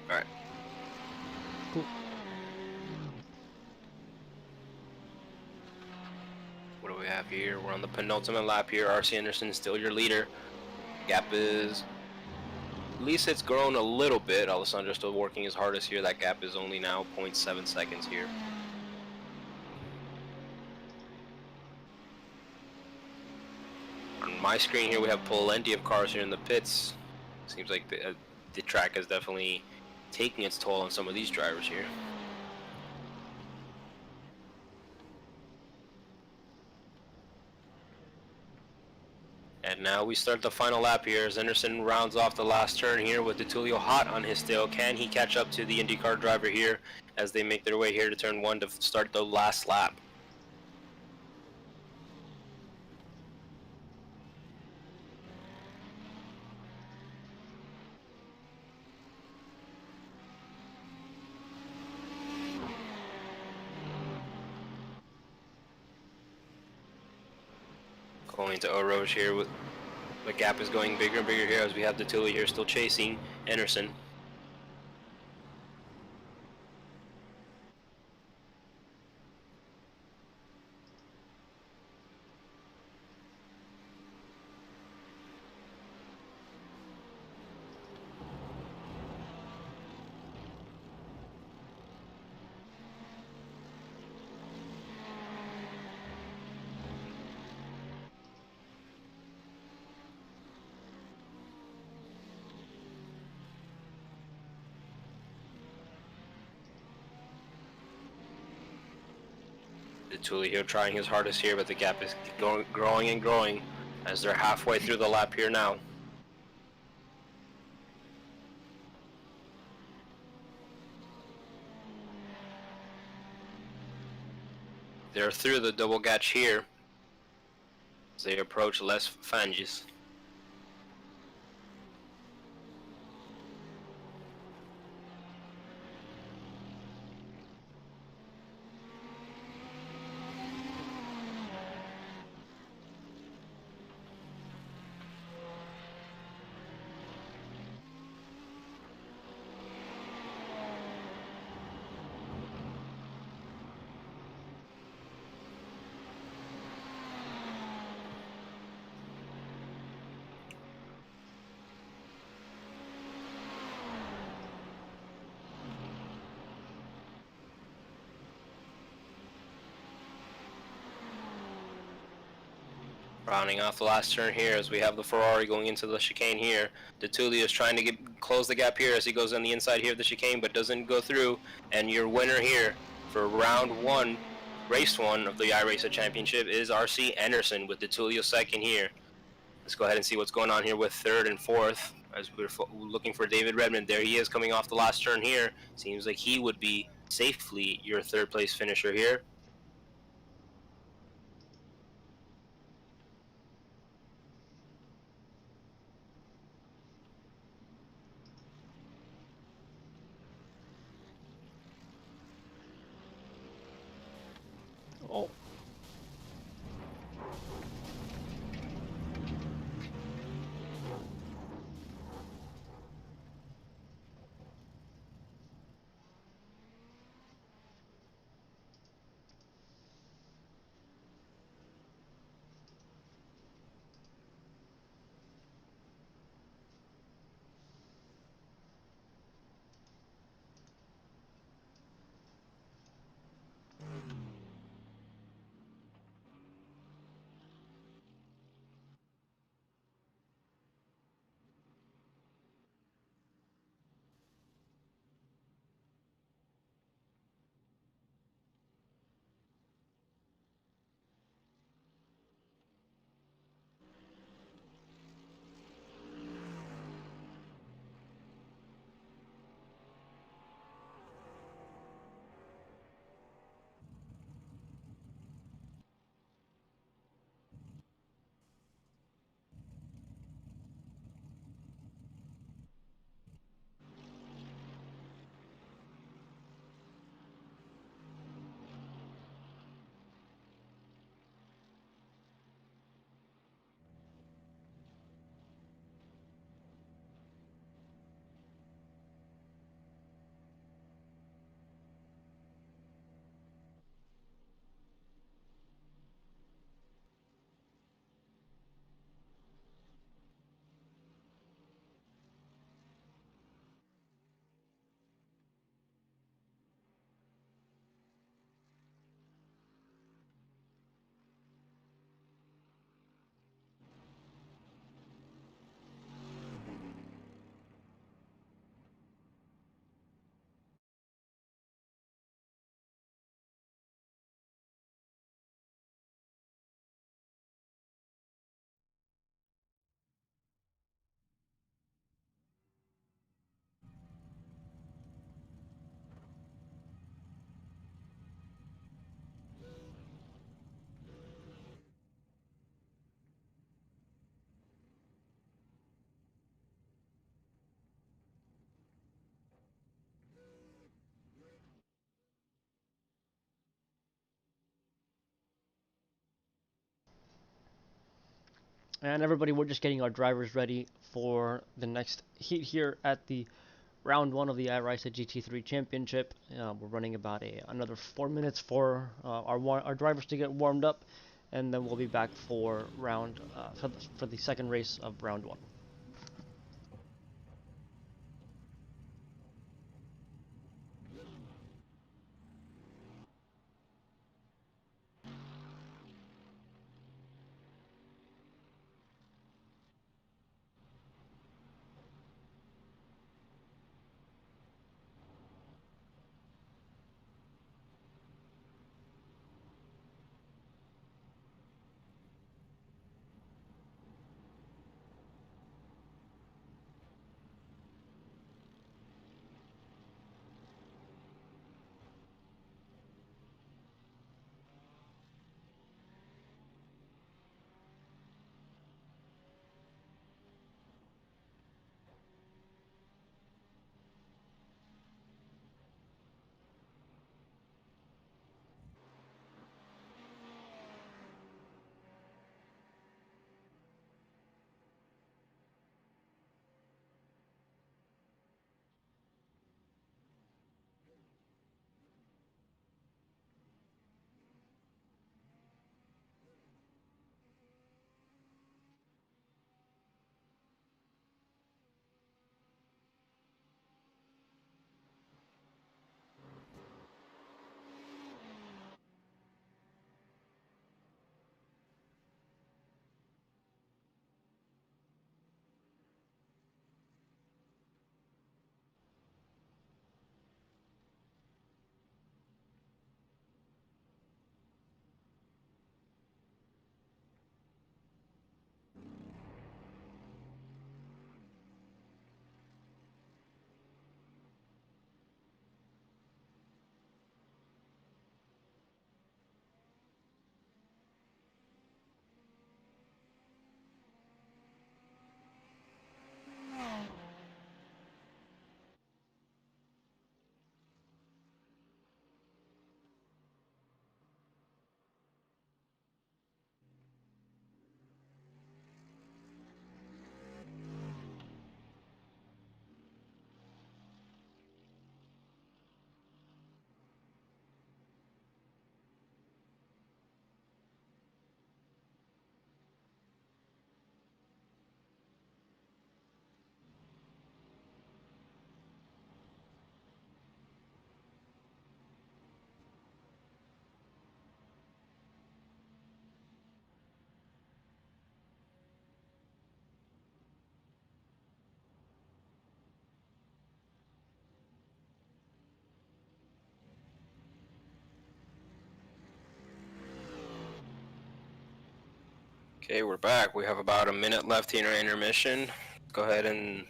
All right. Cool. What do we have here? We're on the penultimate lap here. RC Anderson is still your leader. Gap is, at least it's grown a little bit. Alessandro's still working his hardest here. That gap is only now 0.7 seconds here. On my screen here, we have plenty of cars here in the pits. Seems like the track is definitely taking its toll on some of these drivers here. And now we start the final lap here as Anderson rounds off the last turn here with DeTulio hot on his tail. Can he catch up to the IndyCar driver here as they make their way here to turn 1 to start the last lap? Going to Eau Rouge here with the gap is going bigger and bigger here as we have DeTulio here still chasing Anderson. Tulio trying his hardest here, but the gap is growing and growing as they're halfway through the lap here now. They're through the double gatch here as they approach Les Fanges. Rounding off the last turn here as we have the Ferrari going into the chicane here. Tulio is trying to close the gap here as he goes on the inside here of the chicane, but doesn't go through. And your winner here for round one, race one of the iRysa Championship is RC Anderson with Tulio second here. Let's go ahead and see what's going on here with third and fourth as we're looking for David Redmond. There he is coming off the last turn here. Seems like he would be safely your third place finisher here. Oh. And everybody, we're just getting our drivers ready for the next heat here at the round one of the iRysa GT3 Championship. We're running about another 4 minutes for our drivers to get warmed up, and then we'll be back for for the second race of round one. Okay, we're back. We have about a minute left here in our intermission. Go ahead and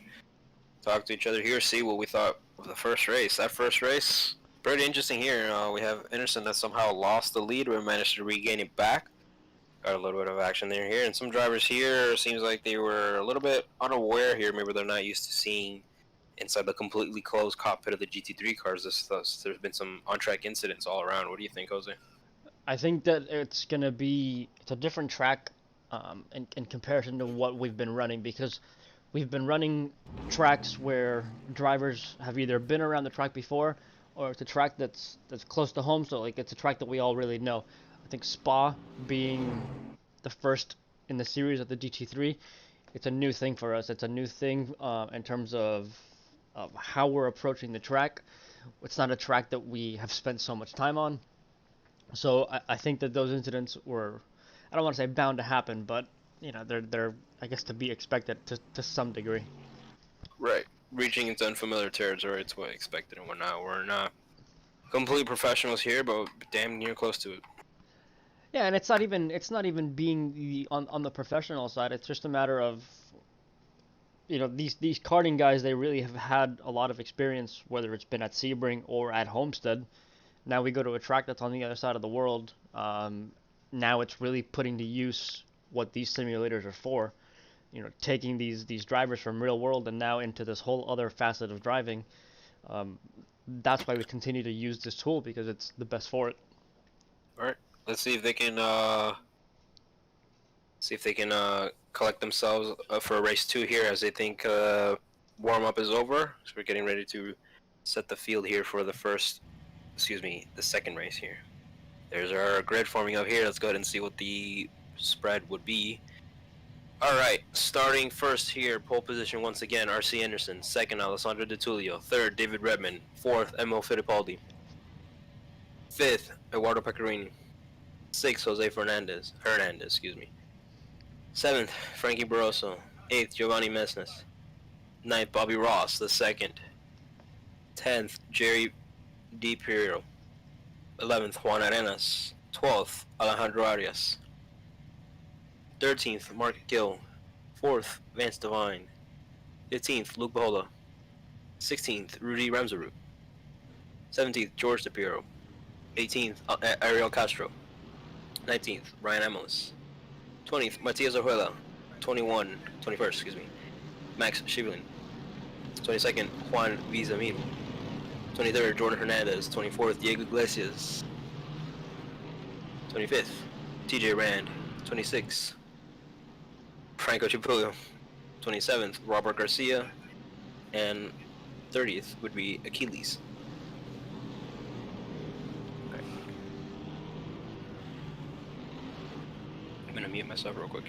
talk to each other here, see what we thought of the first race. That first race, pretty interesting here. We have Anderson that somehow lost the lead, but managed to regain it back. Got a little bit of action there here, and some drivers here seems like they were a little bit unaware here. Maybe they're not used to seeing inside the completely closed cockpit of the GT3 cars. There's been some on-track incidents all around. What do you think, Jose? I think that it's a different track in comparison to what we've been running, because we've been running tracks where drivers have either been around the track before, or it's a track that's close to home, so like it's a track that we all really know. I think Spa being the first in the series of the GT3, it's a new thing for us. It's a new thing in terms of how we're approaching the track. It's not a track that we have spent so much time on. So I think that those incidents were, I don't want to say bound to happen, but you know they're I guess to be expected to some degree. Right. Reaching into unfamiliar territory, it's what expected and whatnot. We're not complete professionals here, but damn near close to it. Yeah, and it's not even being on the professional side. It's just a matter of, you know, these karting guys, they really have had a lot of experience, whether it's been at Sebring or at Homestead. Now we go to a track that's on the other side of the world. Now it's really putting to use what these simulators are for. You know, taking these drivers from real world and now into this whole other facet of driving. That's why we continue to use this tool, because it's the best for it. All right. Let's see if they can collect themselves for race 2 here, as they think warm up is over. So we're getting ready to set the field here for the second race here. There's our grid forming up here. Let's go ahead and see what the spread would be. All right, starting first here, pole position once again, R.C. Anderson. Second, Alessandro De Tullio. Third, David Redman. Fourth, Emil Fittipaldi. Fifth, Eduardo Pecorini. Sixth, Jose Hernandez, excuse me. Seventh, Frankie Barroso. Eighth, Giovanni Mesnes. Ninth, Bobby Ross, the second. 10th, Jerry Di Piero. 11th, Juan Arenas. 12th, Alejandro Arias. 13th, Mark Gill. 4th, Vance Devine. 15th, Luke Bahola. 16th, Rudy Ramsarut. 17th, George De Piero. 18th, Ariel Castro. 19th, Ryan Amelis. 20th, Matias Orjuela. 21st, Max Shivlin. 22nd, Juan Vizamil. 23rd, Jordan Hernandez. 24th, Diego Iglesias. 25th, TJ Rand. 26th, Franco Chipulio. 27th, Robert Garcia. And 30th would be Achilles. I'm gonna mute myself real quick.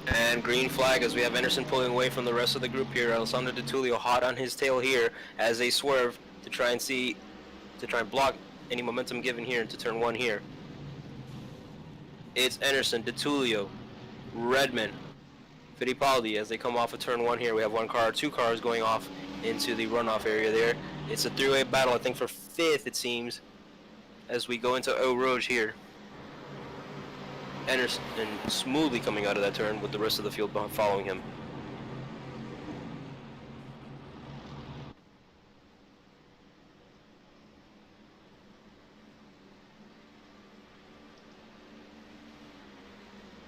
And green flag as we have Anderson pulling away from the rest of the group here. Alessandro De Tullio hot on his tail here as they swerve to try and block any momentum given here into turn 1 here. It's Anderson, De Tullio, Redman, Fittipaldi as they come off of turn 1 here. We have two cars going off into the runoff area there. It's a three-way battle, I think, for 5th, it seems, as we go into Eau Rouge here. Anderson smoothly coming out of that turn with the rest of the field following him.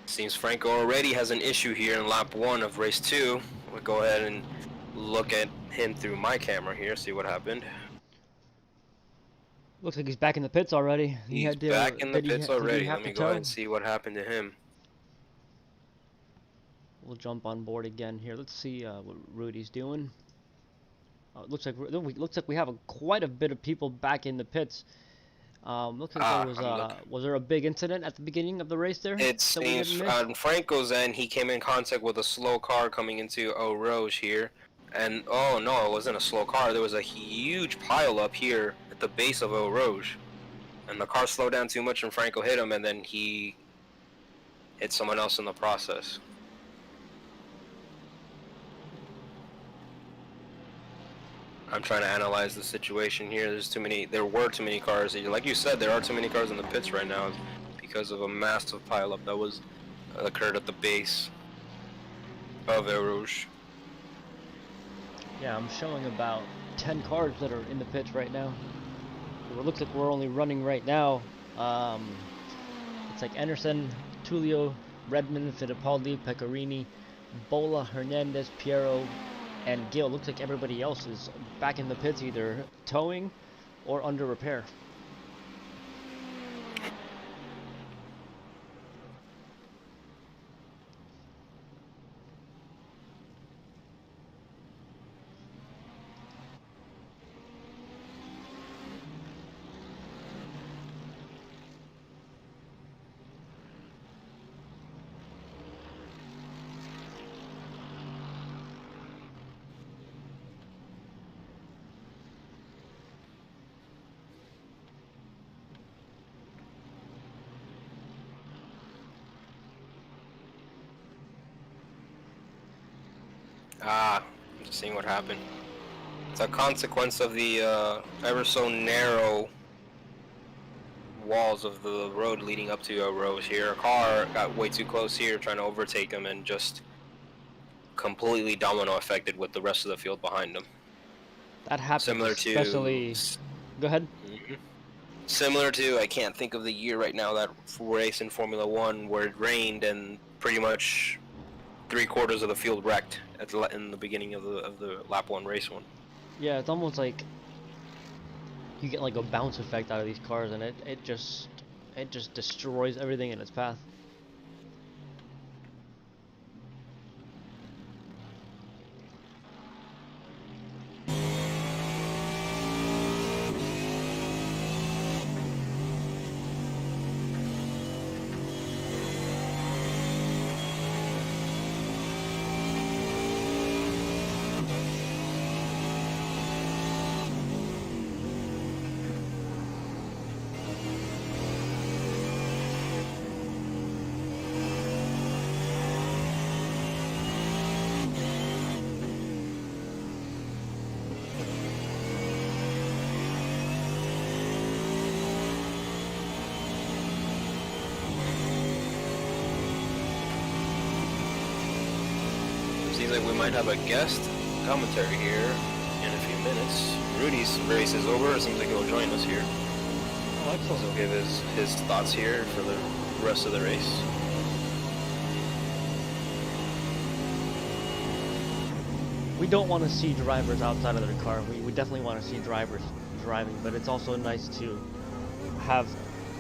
Seems Franco already has an issue here in lap 1 of race 2. We'll go ahead and look at him through my camera here, see what happened. Looks like he's back in the pits already. He's back in the pits already. Let me go ahead and see what happened to him. We'll jump on board again here. Let's see what Rudy's doing. Looks like we have quite a bit of people back in the pits. Looks like was there a big incident at the beginning of the race there? It seems on Franco's end, he came in contact with a slow car coming into Eau Rouge here. And, oh no, it wasn't a slow car. There was a huge pile up here at the base of Eau Rouge. And the car slowed down too much and Franco hit him, and then he hit someone else in the process. I'm trying to analyze the situation here. There were too many cars. Like you said, there are too many cars in the pits right now because of a massive pileup that was occurred at the base of Eau Rouge. Yeah, I'm showing about 10 cars that are in the pits right now. It looks like we're only running right now. It's like Anderson, Tullio, Redmond, Fittipaldi, Pecorini, Bola, Hernandez, Piero, and Gil. Looks like everybody else is back in the pits, either towing or under repair. Ah, I'm just seeing what happened. It's a consequence of the ever so narrow walls of the road leading up to Eau Rouge here. A car got way too close here, trying to overtake him, and just completely domino affected with the rest of the field behind him. That happens, Similar especially... to... Go ahead. Similar to, I can't think of the year right now, that race in Formula One where it rained and pretty much 3/4 of the field wrecked in the beginning of the lap 1 race one. Yeah, it's almost like you get like a bounce effect out of these cars, and it just destroys everything in its path. Seems like we might have a guest commentary here in a few minutes. Rudy's race is over. It seems like he'll join us here. Oh, excellent. He'll give his thoughts here for the rest of the race. We don't want to see drivers outside of their car. We definitely want to see drivers driving, but it's also nice to have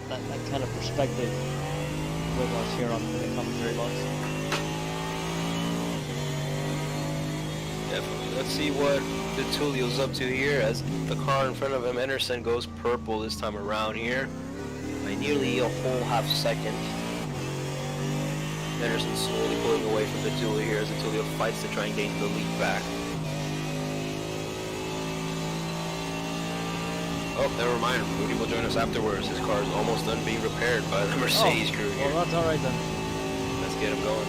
that kind of perspective with us here on the commentary box. Definitely. Let's see what the Tullio's up to here as the car in front of him, Anderson, goes purple this time around here by nearly a whole half second. Anderson slowly pulling away from the Tullio here as the Tullio fights to try and gain the lead back. Oh, never mind. Rudy will join us afterwards. His car is almost done being repaired by the Mercedes crew here. Well, that's alright then. Let's get him going.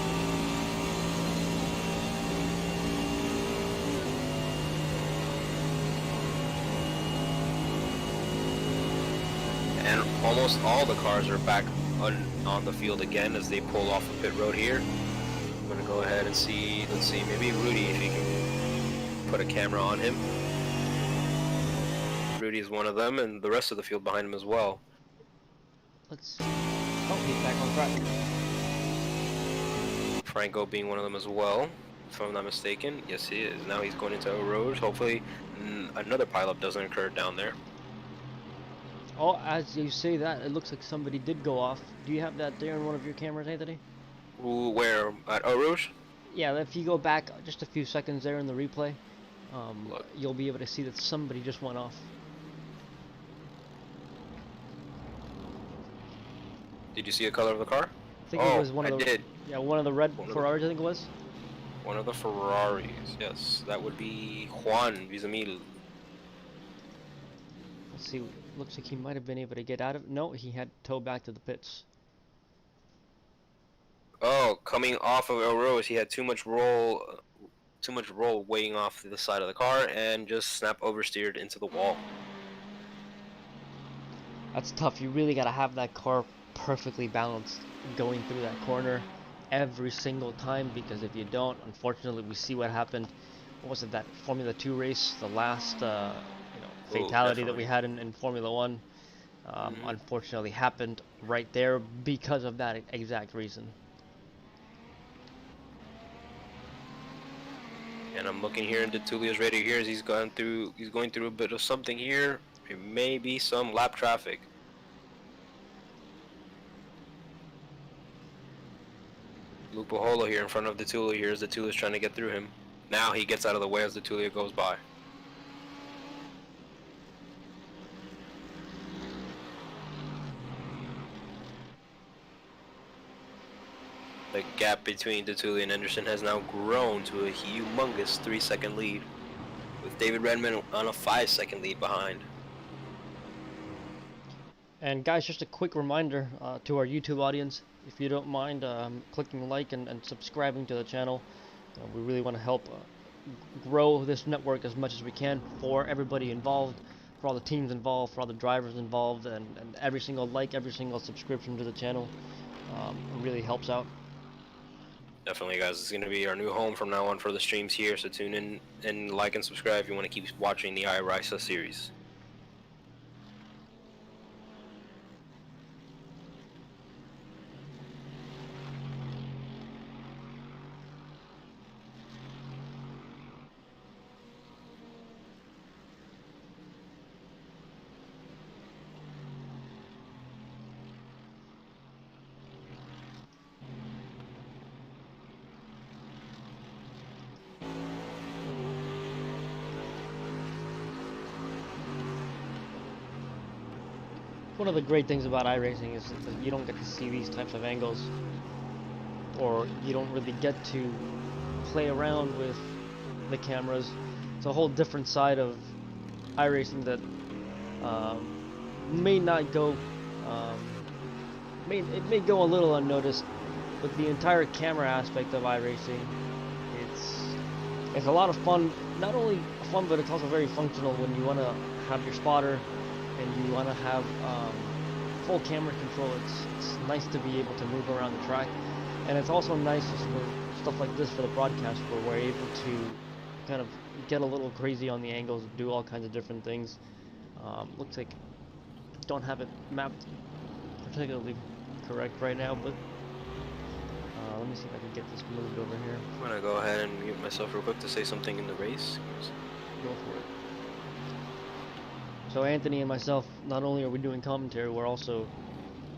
And almost all the cars are back on the field again as they pull off the pit road here. I'm gonna go ahead and see, let's see, maybe Rudy, if he can put a camera on him. Rudy is one of them, and the rest of the field behind him as well. Let's see. Oh, he's back on track. Franco being one of them as well, if I'm not mistaken. Yes, he is. Now he's going into Eau Rouge. Hopefully another pileup doesn't occur down there. Oh, as you say that, it looks like somebody did go off. Do you have that there in one of your cameras, Anthony? Ooh, where? At Eau Rouge? Yeah, if you go back just a few seconds there in the replay, Look. you'll be able to see that somebody just went off. Did you see the color of the car? I think it was one of the... did. Yeah, one of the red One of Ferraris, I think it was. One of the Ferraris, yes. That would be Juan Vizamil. Let's see, looks like he might have been able to get out of... No, he had to tow back to the pits. Oh, coming off of Eau Rouge, he had too much roll too much roll weighing off the side of the car and just snap oversteered into the wall. That's tough. You really gotta have that car perfectly balanced going through that corner every single time, because if you don't, unfortunately, we see what happened. What was it, that Formula 2 race, the last fatality that we had in Formula 1, unfortunately happened right there because of that exact reason. And I'm looking here into Tulio's radio here as he's going through a bit of something here. It may be some lap traffic. Lupaholo here in front of the Tulio here as the Tulio's trying to get through him. Now he gets out of the way as the Tulio goes by. The gap between Tulio and Anderson has now grown to a humongous 3-second lead, with David Redmond on a 5-second lead behind. And guys, just a quick reminder to our YouTube audience, if you don't mind clicking like and subscribing to the channel. We really want to help grow this network as much as we can for everybody involved, for all the teams involved, for all the drivers involved, and every single like, every single subscription to the channel really helps out. Definitely, guys. It's going to be our new home from now on for the streams here, so tune in and like and subscribe if you want to keep watching the iRysa series. One of the great things about iRacing is that you don't get to see these types of angles, or you don't really get to play around with the cameras. It's a whole different side of iRacing that may not go, it may go a little unnoticed, but the entire camera aspect of iRacing, it's a lot of fun. Not only fun, but it's also very functional when you want to have your spotter and you want to have full camera control. It's nice to be able to move around the track, and it's also nice just for stuff like this for the broadcast, where we're able to kind of get a little crazy on the angles, do all kinds of different things. Looks like don't have it mapped particularly correct right now, but let me see if I can get this moved over here. I'm gonna go ahead and mute myself real quick to say something in the race. Go for it. So Anthony and myself, not only are we doing commentary, we're also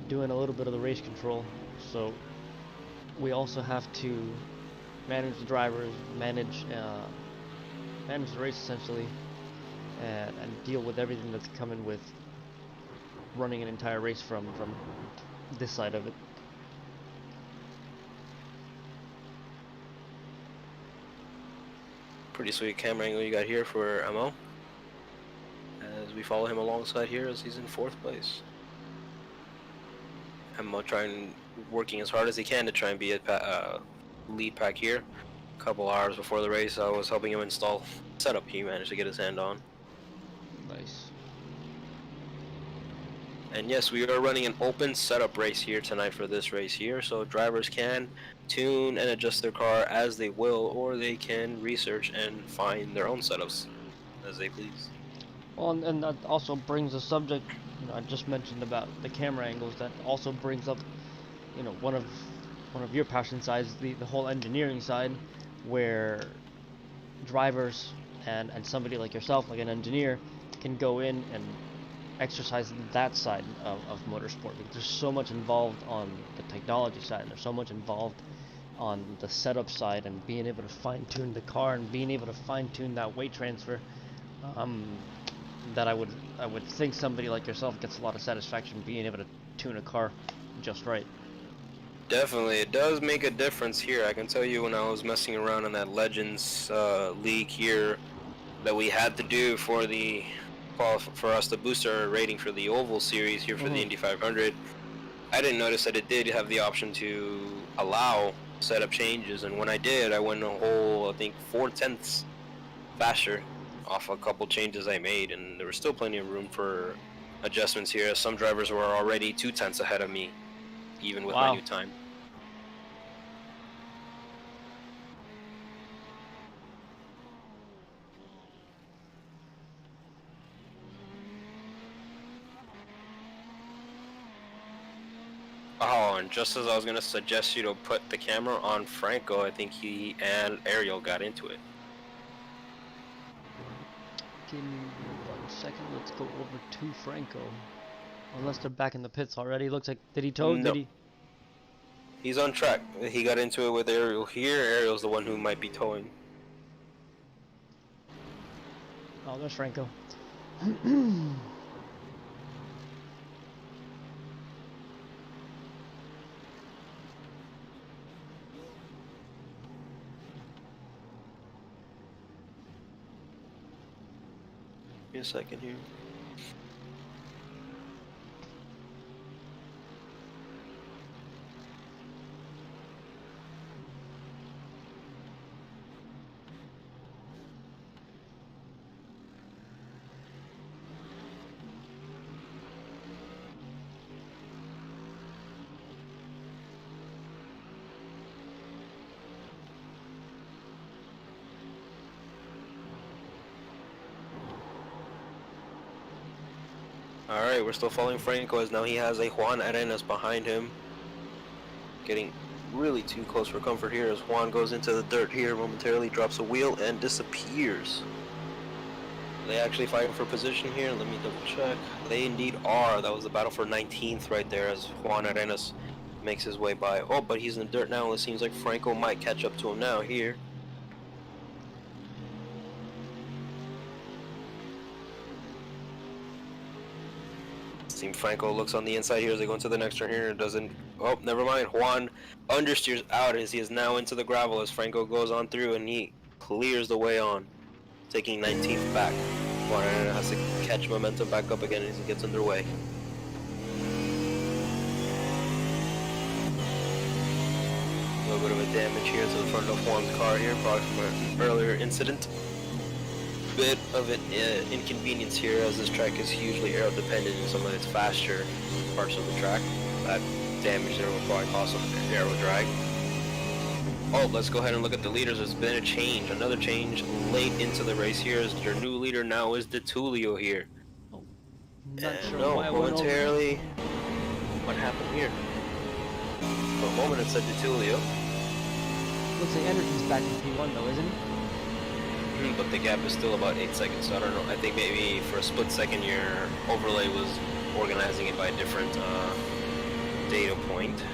doing a little bit of the race control. So we also have to manage the drivers, manage the race essentially, and deal with everything that's coming with running an entire race from this side of it. Pretty sweet camera angle you got here for Mo, as we follow him alongside here as he's in 4th place. Mo working as hard as he can to try and be a lead pack here. A couple hours before the race, I was helping him install setup he managed to get his hand on. Nice. And yes, we are running an open setup race here tonight for this race here, so drivers can tune and adjust their car as they will, or they can research and find their own setups as they please. Well, and that also brings a subject, I just mentioned about the camera angles. That also brings up, one of your passion sides, the whole engineering side, where drivers and somebody like yourself, like an engineer, can go in and exercise that side of motorsport, because there's so much involved on the technology side, and there's so much involved on the setup side, and being able to fine-tune the car and being able to fine-tune that weight transfer, that I would think somebody like yourself gets a lot of satisfaction being able to tune a car just right. Definitely, it does make a difference here. I can tell you, when I was messing around in that Legends league here that we had to do for us to boost our rating for the Oval Series here for the Indy 500, I didn't notice that it did have the option to allow setup changes, and when I did, I went a whole, I think, 4/10 faster off a couple changes I made, and there was still plenty of room for adjustments here. Some drivers were already 2/10 ahead of me, even with my Wow. new time. Oh, and just as I was gonna suggest you to put the camera on Franco, I think he and Ariel got into it. Give me 1 second. Let's go over to Franco. Unless they're back in the pits already. Looks like, did he tow? No. Did he? He's on track. He got into it with Ariel here. Ariel's the one who might be towing. Oh, there's Franco. Give me a second here. Alright, we're still following Franco as now he has a Juan Arenas behind him. Getting really too close for comfort here as Juan goes into the dirt here, momentarily drops a wheel and disappears. Are they actually fighting for position here? Let me double check. They indeed are. That was the battle for 19th right there as Juan Arenas makes his way by. Oh, but he's in the dirt now, and it seems like Franco might catch up to him now here. Team Franco looks on the inside here as they go into the next turn here. Doesn't. Oh, never mind. Juan understeers out as he is now into the gravel as Franco goes on through and he clears the way on, taking 19th back. Juan has to catch momentum back up again as he gets underway. A little bit of a damage here to the front of Juan's car here, probably from an earlier incident. Bit of an inconvenience here as this track is hugely aero dependent in some of its faster parts of the track. That damage there will probably cause some aero drag. Oh, let's go ahead and look at the leaders. There's been a change, another change late into the race here as your new leader now is DeTulio here. Oh, not And sure no, why I went over. momentarily, what happened here? For a moment it said DeTulio. Looks like Anderson's back in P1 though, isn't he? But the gap is still about 8 seconds, so I don't know. I think maybe for a split second your overlay was organizing it by a different data point.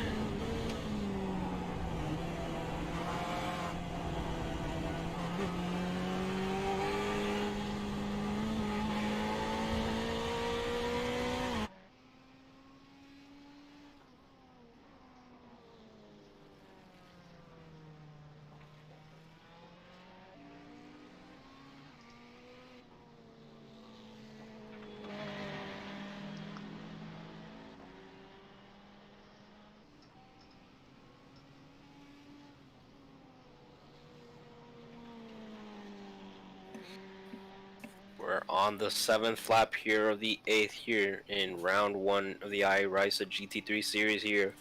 We're on the 7th lap here of the 8th here in round 1 of the iRysa GT3 series here.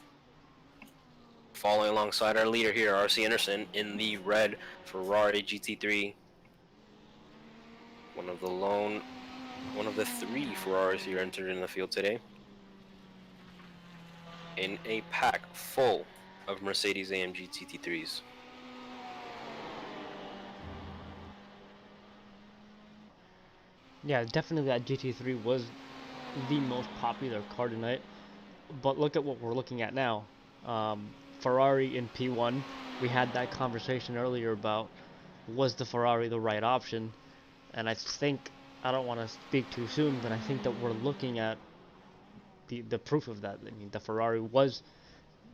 Following alongside our leader here, R.C. Anderson, in the red Ferrari GT3. One of the 3 Ferraris here entered in the field today. In a pack full of Mercedes-AMG GT3s. Yeah, definitely that GT3 was the most popular car tonight. But look at what we're looking at now. Ferrari in P1. We had that conversation earlier about was the Ferrari the right option? And I think, I don't want to speak too soon, but I think that we're looking at the proof of that. I mean, the Ferrari was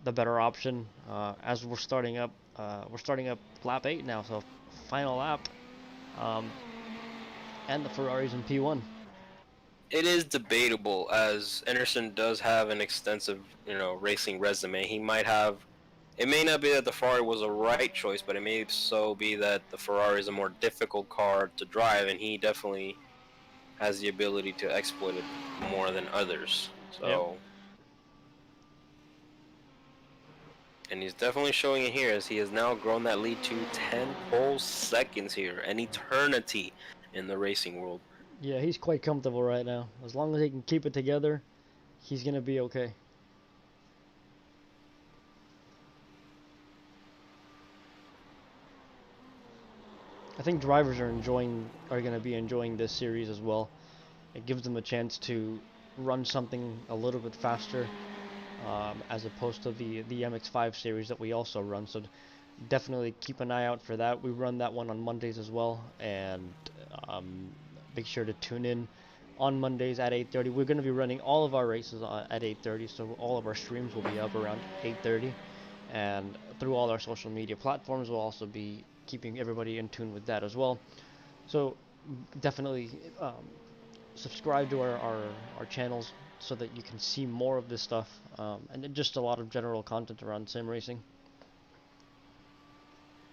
the better option. As we're starting up lap 8 now, so final lap. And the Ferrari's in P1. It is debatable as Anderson does have an extensive, racing resume. He might have It may not be that the Ferrari was a right choice, but it may so be that the Ferrari is a more difficult car to drive, and he definitely has the ability to exploit it more than others. Yep. So, and he's definitely showing it here as he has now grown that lead to 10 whole seconds here, an eternity in the racing world. Yeah, he's quite comfortable right now. As long as he can keep it together, he's gonna be okay. I think drivers are gonna be enjoying this series as well. It gives them a chance to run something a little bit faster, as opposed to the MX5 series that we also run. So definitely keep an eye out for that. We run that one on Mondays as well, and make sure to tune in on Mondays at 8:30. We're going to be running all of our races at 8:30, so all of our streams will be up around 8:30, and through all our social media platforms, we'll also be keeping everybody in tune with that as well. So definitely subscribe to our channels so that you can see more of this stuff, and then just a lot of general content around sim racing.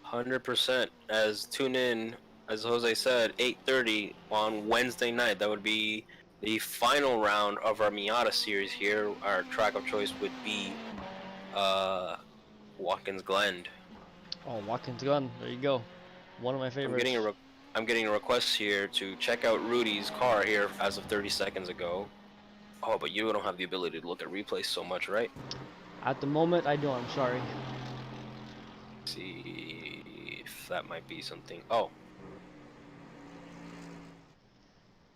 100%. As tune in, as Jose said, 8:30 on Wednesday night. That would be the final round of our Miata series here. Our track of choice would be Watkins Glen. Oh, Watkins Gun, there you go. One of my I'm favorites. getting a request here to check out Rudy's car here as of 30 seconds ago. Oh, but you don't have the ability to look at replays so much, right? At the moment, I don't. I'm sorry. Let's see if that might be something. Oh.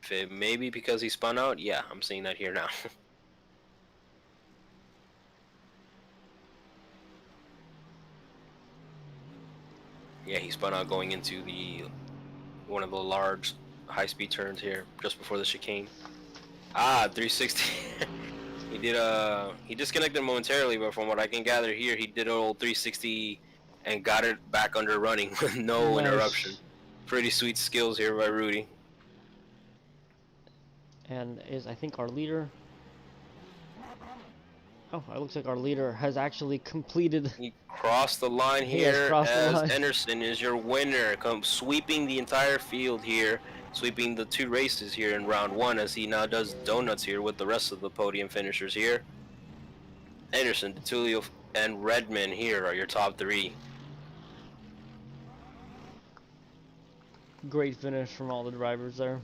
If it may be because he spun out, yeah, I'm seeing that here now. Yeah, he spun out going into one of the large high-speed turns here just before the chicane. Ah, 360. He disconnected momentarily, but from what I can gather here, he did an old 360 and got it back under running with no interruption. Nice. Pretty sweet skills here by Rudy. And is, I think, our leader. Oh, it looks like our leader has actually completed. He crossed the line He has here crossed the as line. Anderson is your winner, sweeping the entire field here, sweeping the 2 races here in round 1 as he now does donuts here with the rest of the podium finishers here. Anderson, DeTulio, and Redman here are your top 3. Great finish from all the drivers there.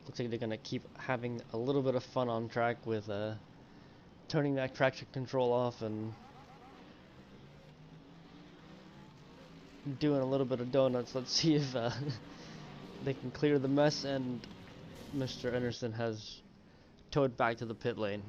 Looks like they're gonna keep having a little bit of fun on track with turning that traction control off and doing a little bit of donuts. Let's see if they can clear the mess, and Mr. Anderson has towed back to the pit lane.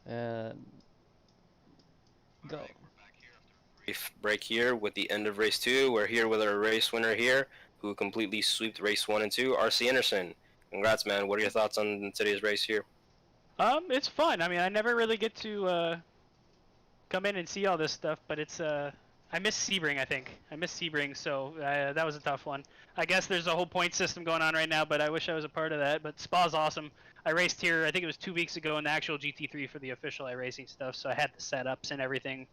And go. Brief break here with the end of race 2. We're here with our race winner here, who completely swept race 1 and 2. RC Anderson, congrats, man. What are your thoughts on today's race here? It's fun. I mean, I never really get to come in and see all this stuff, but it's I miss Sebring. I think I miss Sebring, so that was a tough one. I guess there's a whole point system going on right now, but I wish I was a part of that. But Spa's awesome. I raced here, I think it was 2 weeks ago in the actual GT3 for the official iRacing stuff, so I had the setups and everything.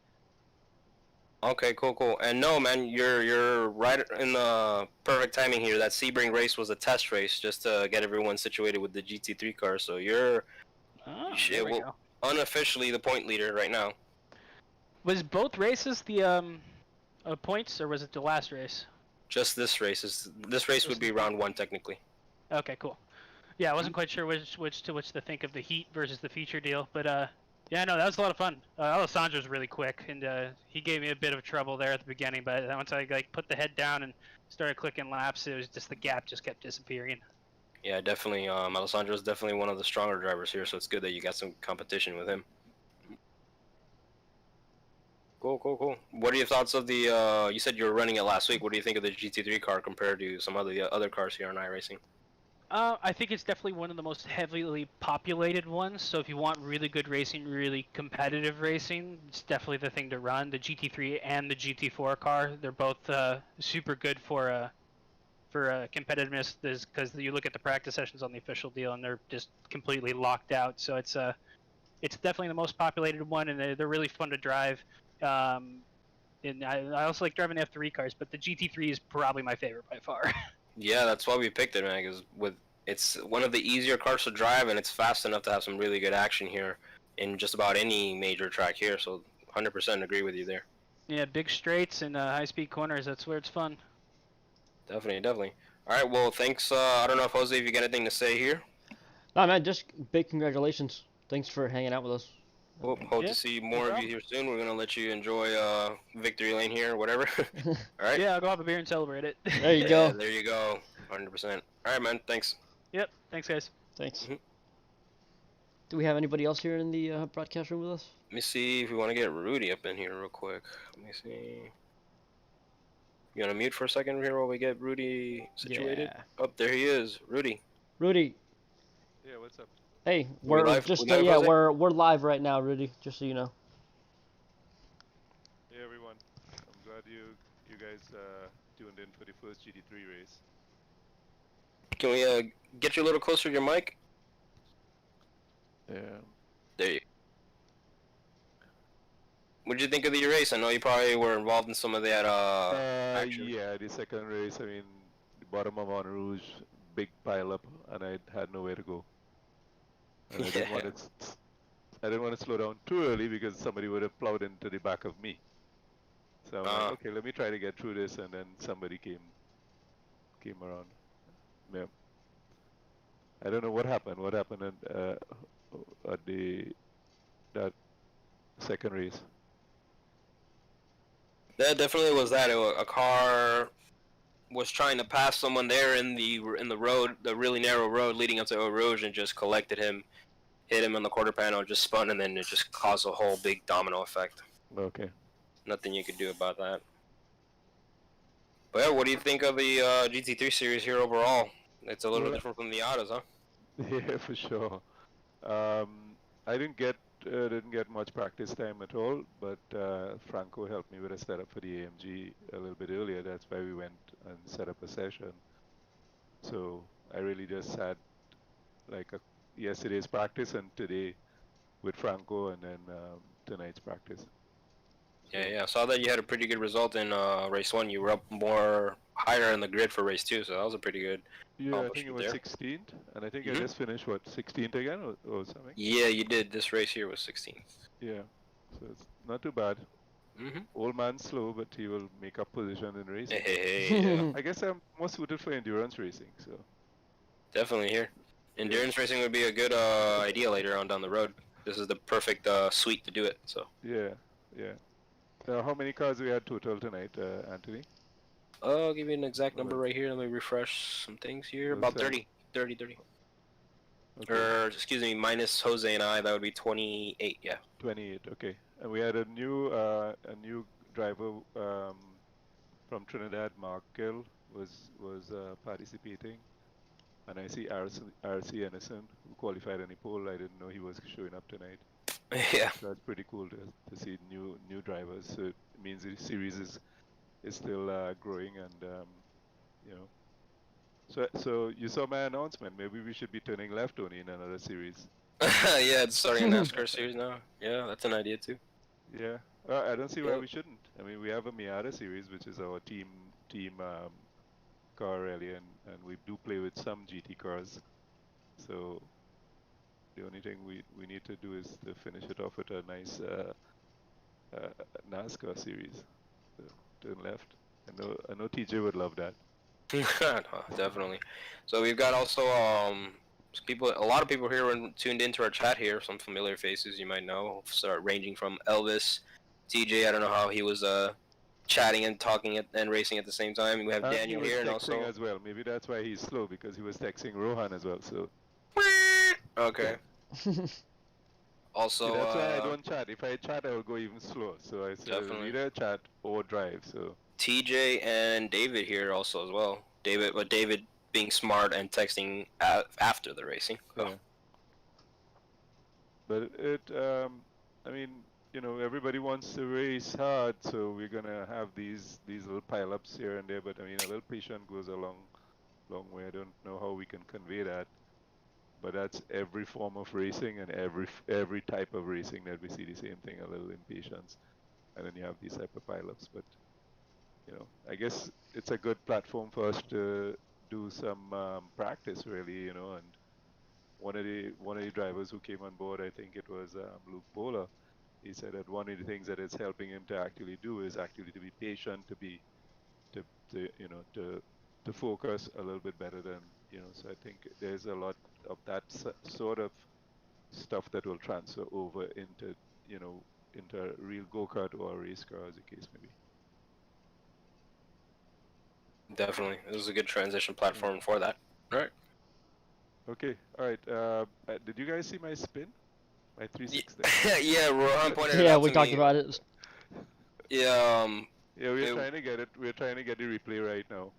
Okay, cool. And no, man, you're right in the perfect timing here. That Sebring race was a test race just to get everyone situated with the GT3 car. So you're There we go. unofficially the point leader right now. Was both races the points, or was it the last race? Just this race would be round 1 technically. Okay, cool. Yeah, I wasn't quite sure which to think of, the heat versus the feature deal, but yeah, no, that was a lot of fun. Alessandro's really quick, and he gave me a bit of trouble there at the beginning, but once I put the head down and started clicking laps, it was just the gap just kept disappearing. Yeah, definitely. Alessandro's definitely one of the stronger drivers here, so it's good that you got some competition with him. Cool. What are your thoughts of the? You said you were running it last week. What do you think of the GT3 car compared to some other cars here on iRacing? I think it's definitely one of the most heavily populated ones. So if you want really good racing, really competitive racing, it's definitely the thing to run. The GT3 and the GT4 car, they're both super good for competitiveness. Because you look at the practice sessions on the official deal, and they're just completely locked out. So it's definitely the most populated one, and they're really fun to drive. And I also like driving the F3 cars, but the GT3 is probably my favorite by far. Yeah, that's why we picked it, man. Because it's one of the easier cars to drive, and it's fast enough to have some really good action here in just about any major track here. So 100% agree with you there. Yeah, big straights and high-speed corners. That's where it's fun. Definitely. All right, well, thanks. I don't know if Jose, if you got anything to say here. Nah, man, just big congratulations. Thanks for hanging out with us. Hope Yeah, to see more of problem. you here soon. We're gonna let you enjoy victory lane here, or whatever. All right. Yeah, I'll go have a beer and celebrate it. There you go. There you go. 100%. All right, man. Thanks. Yep. Thanks, guys. Thanks. Mhm. Do we have anybody else here in the broadcast room with us? Let me see if we want to get Rudy up in here real quick. Let me see. You want to mute for a second here while we get Rudy situated? Yeah. Oh, there he is. Rudy. Rudy. Yeah, what's up? Hey, We we're live? just We live, yeah, Jose? we're live right now, Rudy. Just so you know. Hey everyone, I'm glad you guys tuned in for the first GT3 race. Can we get you a little closer to your mic? Yeah. There you. What did you think of the race? I know you probably were involved in some of that action. Yeah, the second race, I mean, the bottom of Mont Rouge, big pile up, and I had nowhere to go. And I didn't want to slow down too early because somebody would have plowed into the back of me. So I'm like, okay, let me try to get through this, and then somebody came around. Yeah. I don't know what happened. What happened at that second race? That definitely was that. A car was trying to pass someone there in the road, the really narrow road leading up to Eau Rouge, and just collected him, hit him on the quarter panel, just spun, and then it just caused a whole big domino effect. Okay. Nothing you could do about that. But yeah, what do you think of the GT3 series here overall? It's a little different from the autos, huh? Yeah, for sure. I didn't get much practice time at all, but Franco helped me with a setup for the AMG a little bit earlier. That's why we went and set up a session. So I really just had like yesterday's practice and today with Franco, and then tonight's practice. Yeah. I saw that you had a pretty good result in race 1. You were up more higher in the grid for race 2, so that was a pretty good. Yeah, I think it was there. 16th, and I think I just finished, what, 16th again or something? Yeah, you did. This race here was 16th. Yeah, so it's not too bad. Old man slow, but he will make up position in racing. Hey. I guess I'm more suited for endurance racing, so. Definitely here. Endurance racing would be a good idea later on down the road. This is the perfect suite to do it. So. Yeah. How many cars we had total tonight, Anthony? I'll give you an exact number right here. Let me refresh some things here. About 30. Okay. Or, excuse me, minus Jose and I, that would be 28, yeah. 28, okay. And we had a new driver from Trinidad, Mark Gill, was participating, and I see RC Anderson, who qualified on the pole. I didn't know he was showing up tonight. Yeah. So that's pretty cool to see new drivers. So it means the series is still growing, and you know. So you saw my announcement. Maybe we should be turning left only in another series. Yeah, it's starting a NASCAR series now. Yeah, that's an idea too. Yeah, I don't see why Yep. we shouldn't. I mean, we have a Miata series, which is our team car really, and we do play with some GT cars. So the only thing we need to do is to finish it off with a nice NASCAR series. So turn left. I know TJ would love that. No, definitely. So we've got also a lot of people here were tuned into our chat here. Some familiar faces you might know, start ranging from Elvis, TJ. I don't know how he was chatting and talking and racing at the same time. We have And he Daniel was here, and texting also as well. Maybe that's why he's slow, because he was texting Rohan as well. So okay. see, Also, that's why I don't chat. If I chat, I will go even slower. So I said definitely either chat or drive. So TJ and David here also as well. David being smart and texting after the racing. So. yeah. But I mean, everybody wants to race hard, so we're gonna have these little pileups here and there. But I mean, a little patience goes a long way. I don't know how we can convey that, but that's every form of racing and every type of racing that we see the same thing, a little impatience, and then you have these type of pileups. But I guess it's a good platform for us to do some practice, really, and one of the drivers who came on board, I think it was Luke Bowler. He said that one of the things that it's helping him to actually do is actually to be patient, to focus a little bit better than. So I think there's a lot of that sort of stuff that will transfer over into a real go-kart or a race car, as the case may be. Definitely, this is a good transition platform for that. All right. Okay, all right. Did you guys see my spin? My 360. Yeah, Rohan pointed it Yeah, out we to talked me. about it. Yeah, Yeah, we're trying to get it. We're trying to get the replay right now.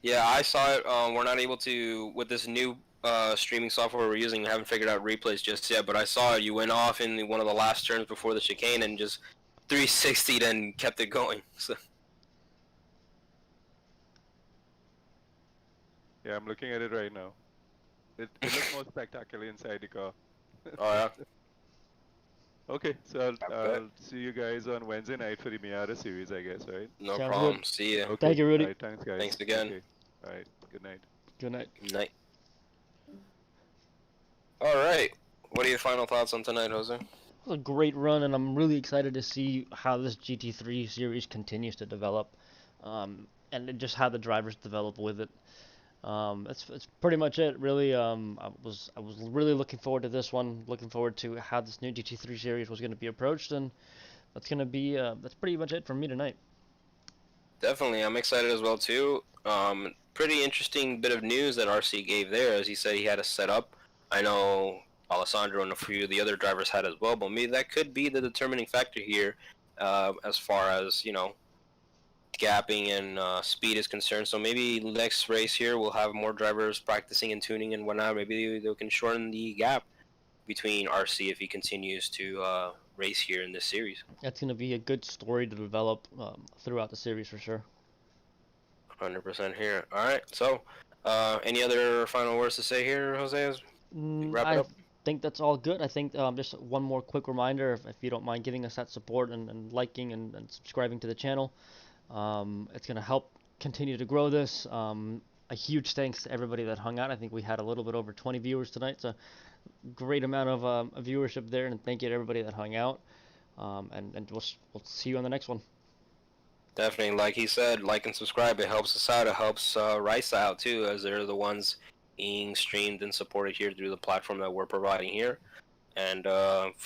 yeah, I saw it. We're not able to with this new streaming software we're using. I haven't figured out replays just yet, but I saw it. You went off in one of the last turns before the chicane and just 360'd and kept it going. So. Yeah, I'm looking at it right now. It looks more spectacular inside the car. Oh yeah. Okay, so I bet. I'll see you guys on Wednesday night for the Miata series, I guess, right? No Sounds problem. good. See ya. Okay. Thank you, Rudy. All right, thanks, guys. Thanks again. Okay. All right. Good night. Good night. Night. All right. What are your final thoughts on tonight, Jose? It was a great run, and I'm really excited to see how this GT3 series continues to develop, and just how the drivers develop with it. It's pretty much it, really. I was really looking forward to this one, looking forward to how this new GT3 series was going to be approached, and that's pretty much it from me tonight. Definitely, I'm excited as well too. Pretty interesting bit of news that RC gave there, as he said he had a setup. I know Alessandro and a few of the other drivers had as well, but maybe that could be the determining factor here, as far as gapping and speed is concerned. So maybe next race here we'll have more drivers practicing and tuning and whatnot. Maybe they can shorten the gap between RC if he continues to race here in this series. That's going to be a good story to develop throughout the series for sure. 100% here. All right. So, any other final words to say here, Jose? As we wrap it I up. think that's all good. I think just one more quick reminder, if you don't mind giving us that support and liking and subscribing to the channel. It's going to help continue to grow this. A huge thanks to everybody that hung out. I think we had a little bit over 20 viewers tonight, so great amount of viewership there, and thank you to everybody that hung out. And we'll see you on the next one. Definitely, like he said, like and subscribe. It helps us out. It helps Rysa out too, as they're the ones being streamed and supported here through the platform that we're providing here. And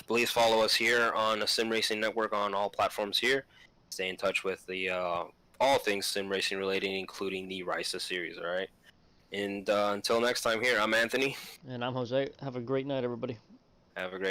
please follow us here on ASiMRacing Network on all platforms here. Stay in touch with the all things sim racing related, including the Rysa series. All right. And until next time, here I'm Anthony. And I'm Jose. Have a great night, everybody. Have a great